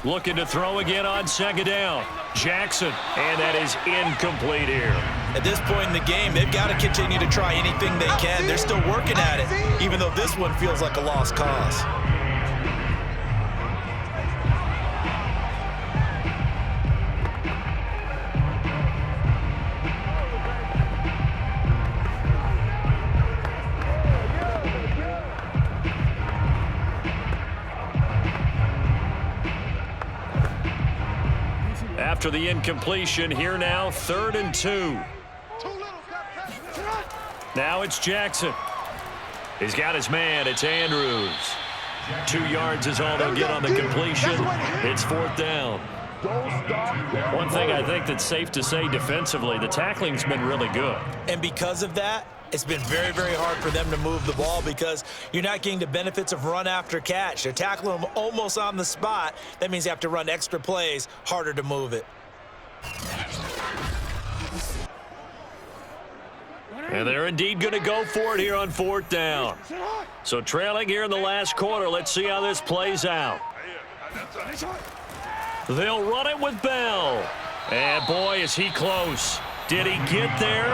Looking to throw again on second down. Jackson, and that is incomplete here. At this point in the game, they've got to continue to try anything they can. They're still working at it, even though this one feels like a lost cause. After the incompletion, here now, 3rd and 2. Now it's Jackson. He's got his man. It's Andrews. 2 yards is all they'll get on the completion. It's 4th down. One thing I think that's safe to say defensively, the tackling's been really good. And because of that, it's been very, very hard for them to move the ball because you're not getting the benefits of run after catch. They're tackling them almost on the spot. That means you have to run extra plays, harder to move it. And they're indeed going to go for it here on 4th down. So trailing here in the last quarter, let's see how this plays out. They'll run it with Bell. And boy, is he close. Did he get there?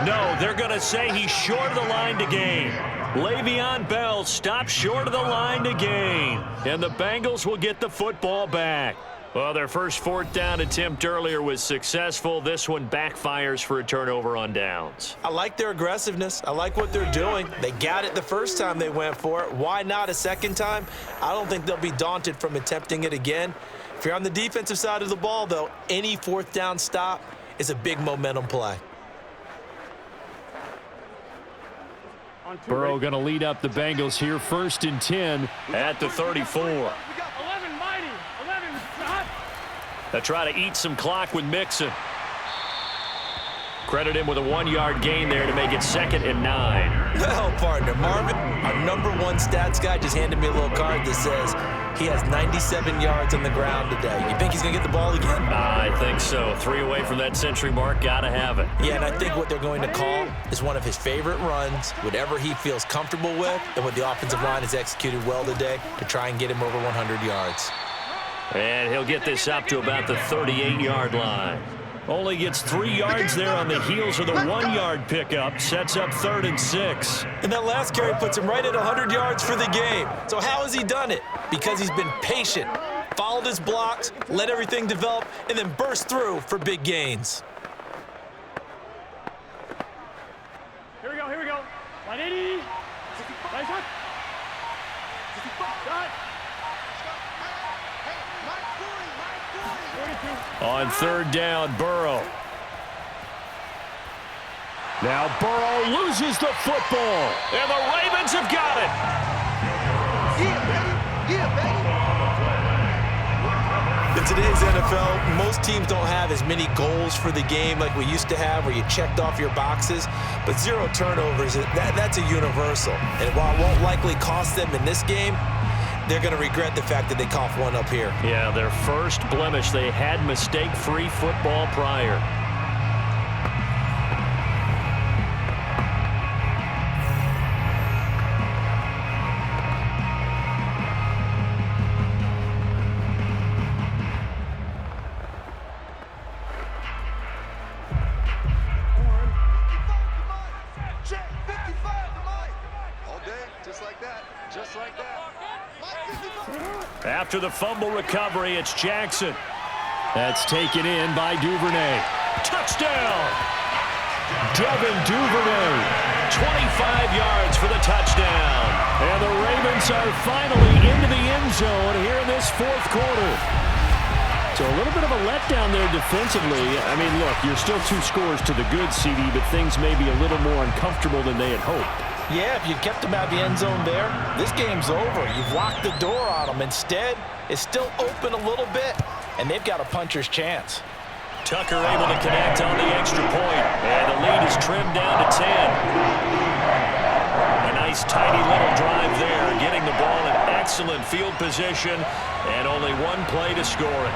No, they're going to say he's short of the line to gain. Le'Veon Bell stops short of the line to gain. And the Bengals will get the football back. Well, their first 4th down attempt earlier was successful. This one backfires for a turnover on downs. I like their aggressiveness. I like what they're doing. They got it the first time they went for it. Why not a second time? I don't think they'll be daunted from attempting it again. If you're on the defensive side of the ball, though, any 4th down stop is a big momentum play. Burrow going to lead up the Bengals here, 1st and 10 at the 34. 11 mighty. 11 hot. They try to eat some clock with Mixon. Credit him with a 1-yard gain there to make it 2nd and 9. Well, partner, Marvin, our #1 stats guy just handed me a little card that says he has 97 yards on the ground today. You think he's going to get the ball again? I think so. 3 away from that century mark. Got to have it. Yeah, and I think what they're going to call is one of his favorite runs, whatever he feels comfortable with, and what the offensive line has executed well today to try and get him over 100 yards. And he'll get this up to about the 38-yard line. Only gets 3 yards there on the heels of the 1-yard pickup. Sets up 3rd and 6. And that last carry puts him right at 100 yards for the game. So how has he done it? Because he's been patient, followed his blocks, let everything develop, and then burst through for big gains. Here we go. 180. Nice shot. Shot. On 3rd down, Burrow. Now Burrow loses the football, and the Ravens have got it. In today's NFL, most teams don't have as many goals for the game like we used to have where you checked off your boxes, but 0 turnovers, that's a universal. And while it won't likely cost them in this game, they're going to regret the fact that they coughed one up here. Yeah, their first blemish. They had mistake-free football prior. After the fumble recovery, it's Jackson. That's taken in by Duvernay. Touchdown! Devin Duvernay, 25 yards for the touchdown. And the Ravens are finally into the end zone here in this fourth quarter. So a little bit of a letdown there defensively. I mean, look, you're still 2 scores to the good, CD, but things may be a little more uncomfortable than they had hoped. Yeah, if you kept them out of the end zone there, this game's over. You've locked the door on them. Instead, it's still open a little bit, and they've got a puncher's chance. Tucker able to connect on the extra point, and the lead is trimmed down to 10. A nice tidy little drive there, getting the ball in excellent field position, and only 1 play to score it.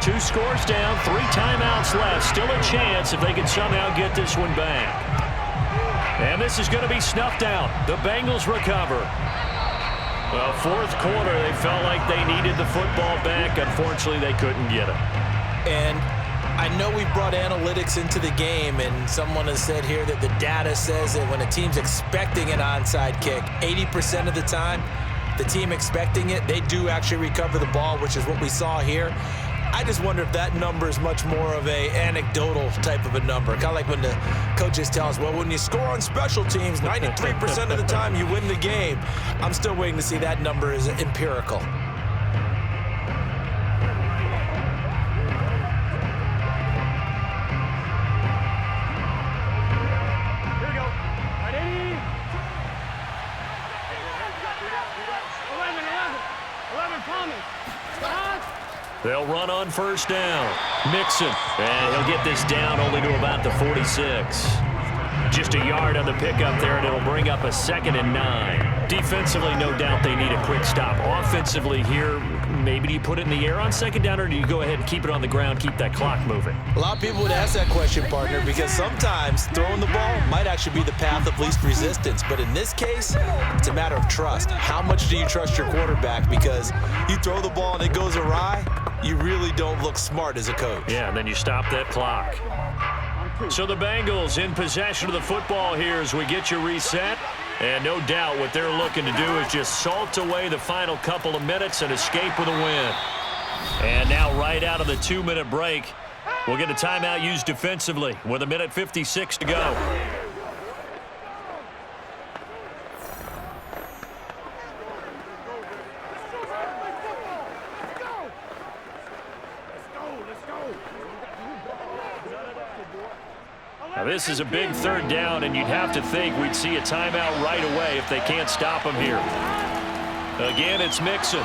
Two scores down, 3 timeouts left. Still a chance if they can somehow get this one back. And this is going to be snuffed out. The Bengals recover. Well, fourth quarter, they felt like they needed the football back. Unfortunately, they couldn't get it. And I know we brought analytics into the game, and someone has said here that the data says that when a team's expecting an onside kick, 80% of the time, the team expecting it, they do actually recover the ball, which is what we saw here. I just wonder if that number is much more of a anecdotal type of a number. Kind of like when the coaches tell us, well, when you score on special teams, 93% of the time you win the game. I'm still waiting to see that number is empirical. Here we go. Right, 80. 11 promise. They'll run on first down. Mixon, and he'll get this down only to about the 46. Just a yard on the pickup there, and it'll bring up a 2nd and 9. Defensively, no doubt they need a quick stop. Offensively here, maybe do you put it in the air on 2nd down, or do you go ahead and keep it on the ground, keep that clock moving? A lot of people would ask that question, partner, because sometimes throwing the ball might actually be the path of least resistance. But in this case, it's a matter of trust. How much do you trust your quarterback? Because you throw the ball and it goes awry, you really don't look smart as a coach. Yeah, and then you stop that clock. So the Bengals in possession of the football here as we get you reset. And no doubt what they're looking to do is just salt away the final couple of minutes and escape with a win. And now right out of the 2-minute break, we'll get a timeout used defensively with 1:56 to go. Now this is a big 3rd down, and you'd have to think we'd see a timeout right away if they can't stop him here. Again, it's Mixon.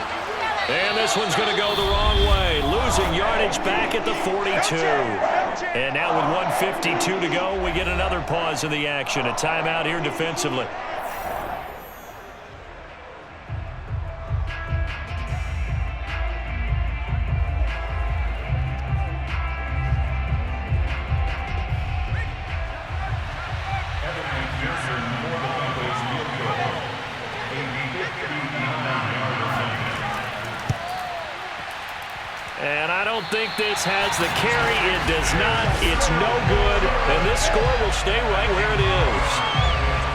And this one's going to go the wrong way. Losing yardage back at the 42. And now with 1:52 to go, we get another pause in the action. A timeout here defensively. And I don't think this has the carry. It does not. It's no good. And this score will stay right where it is.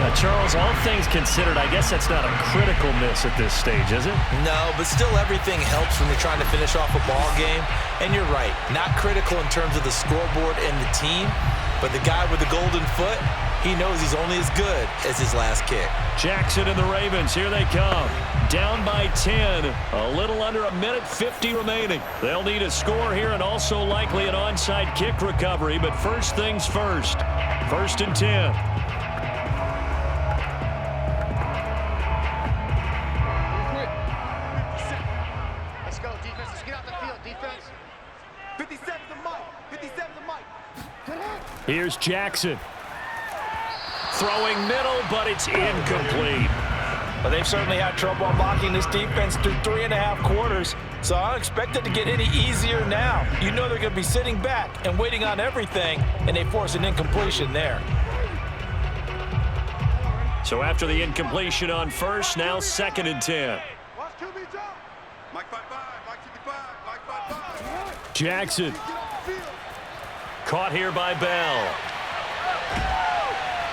Now, Charles, all things considered, I guess that's not a critical miss at this stage, is it? No, but still everything helps when you're trying to finish off a ball game. And you're right, not critical in terms of the scoreboard and the team, but the guy with the golden foot, he knows he's only as good as his last kick. Jackson and the Ravens, here they come. Down by 10, a little under 1:50 remaining. They'll need a score here and also likely an onside kick recovery, but first things first. 1st and 10. Let's go, defense. Let's get out the field, defense. 57 the mic. 57 the mic. Here's Jackson. Throwing middle, but it's incomplete. Well, they've certainly had trouble unlocking this defense through 3.5 quarters, so I don't expect it to get any easier now. You know they're going to be sitting back and waiting on everything, and they force an incompletion there. So after the incompletion on first, now 2nd and 10. Jackson. Caught here by Bell.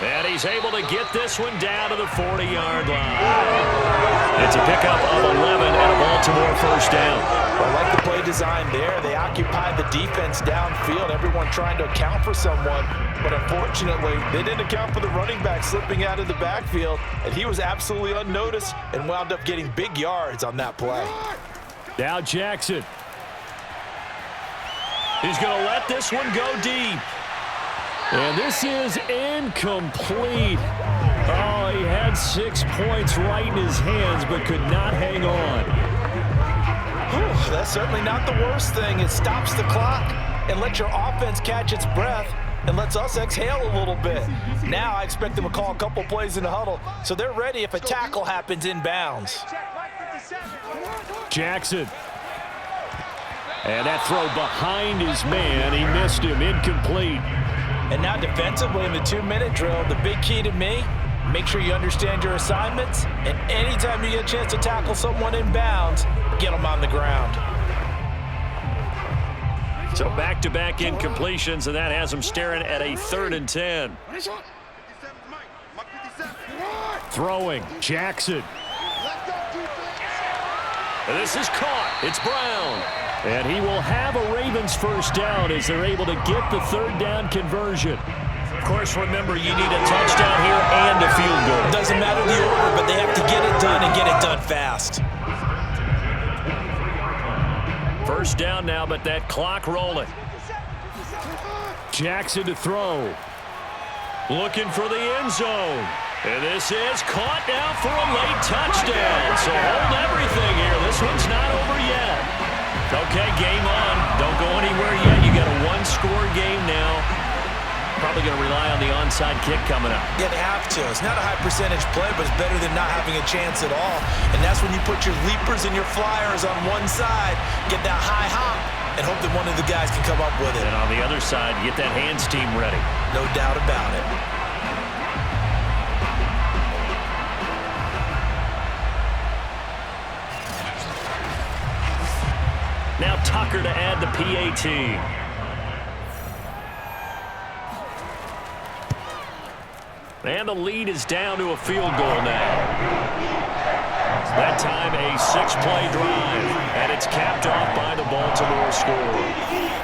And he's able to get this one down to the 40-yard line. It's a pickup of 11 and a Baltimore first down. I like the play design there. They occupied the defense downfield, everyone trying to account for someone. But unfortunately, they didn't account for the running back slipping out of the backfield, and he was absolutely unnoticed and wound up getting big yards on that play. Now Jackson. He's going to let this one go deep. And this is incomplete. Oh, he had 6 points right in his hands, but could not hang on. Whew, that's certainly not the worst thing. It stops the clock and lets your offense catch its breath and lets us exhale a little bit. Now I expect them to call a couple plays in the huddle, so they're ready if a tackle happens inbounds. Jackson. And that throw behind his man. He missed him. Incomplete. And now defensively in the 2-minute drill, the big key to me, make sure you understand your assignments, and anytime you get a chance to tackle someone in bounds, get them on the ground. So back-to-back incompletions, and that has them staring at a 3rd and 10. Throwing. Jackson. And this is caught. It's Brown. And he will have a Ravens first down as they're able to get the 3rd down conversion. Of course, remember, you need a touchdown here and a field goal. Doesn't matter the order, but they have to get it done and get it done fast. First down now, but that clock rolling. Jackson to throw. Looking for the end zone. And this is caught now for a late touchdown. So hold everything here. This one's not over yet. Okay, game on. Don't go anywhere yet. You got a 1-score game now. Probably going to rely on the onside kick coming up. Yeah, they have to. It's not a high percentage play, but it's better than not having a chance at all. And that's when you put your leapers and your flyers on one side, get that high hop, and hope that one of the guys can come up with it. And on the other side, get that hands team ready. No doubt about it. Now Tucker to add the PAT. And the lead is down to a field goal now. That time a 6-play drive, and it's capped off by the Baltimore score.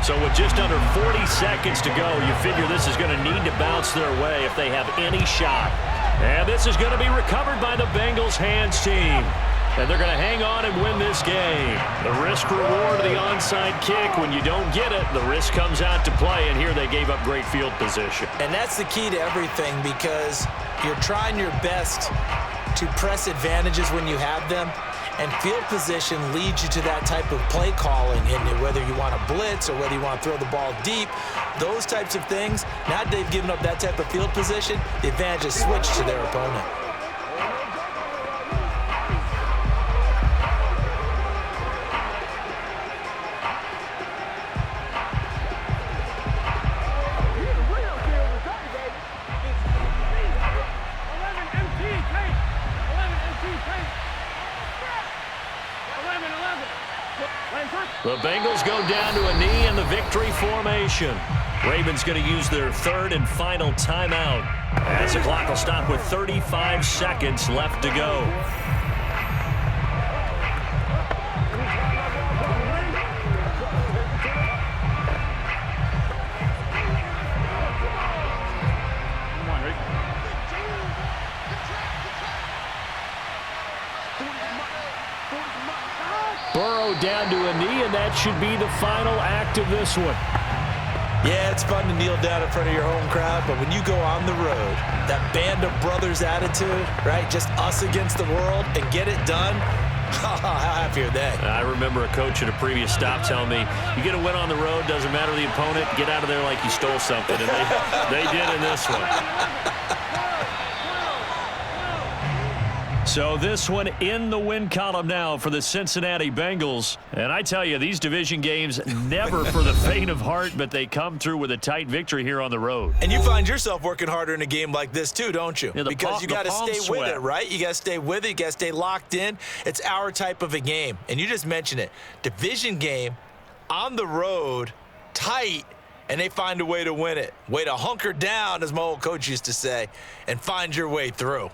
So with just under 40 seconds to go, you figure this is going to need to bounce their way if they have any shot. And this is going to be recovered by the Bengals hands team. And they're going to hang on and win this game. The risk-reward of the onside kick, when you don't get it, the risk comes out to play, and here they gave up great field position. And that's the key to everything, because you're trying your best to press advantages when you have them. And field position leads you to that type of play calling, and whether you want to blitz or whether you want to throw the ball deep, those types of things. Now that they've given up that type of field position, the advantage is switched to their opponent. The Bengals go down to a knee in the victory formation. Ravens going to use their 3rd and final timeout, as the clock will stop with 35 seconds left to go. it down to a knee, and that should be the final act of this one. Yeah, it's fun to kneel down in front of your home crowd, but when you go on the road, that band of brothers attitude, right, just us against the world, and get it done, how happy are they? I remember a coach at a previous stop telling me, you get a win on the road, doesn't matter the opponent, get out of there like you stole something, and they did in this one. So this one in the win column now for the Cincinnati Bengals. And I tell you, these division games never for the faint of heart, but they come through with a tight victory here on the road. And you find yourself working harder in a game like this too, don't you? Yeah, because you got to stay with it, right? You got to stay with it. You got to stay locked in. It's our type of a game. And you just mentioned it. Division game, on the road, tight, and they find a way to win it. Way to hunker down, as my old coach used to say, and find your way through.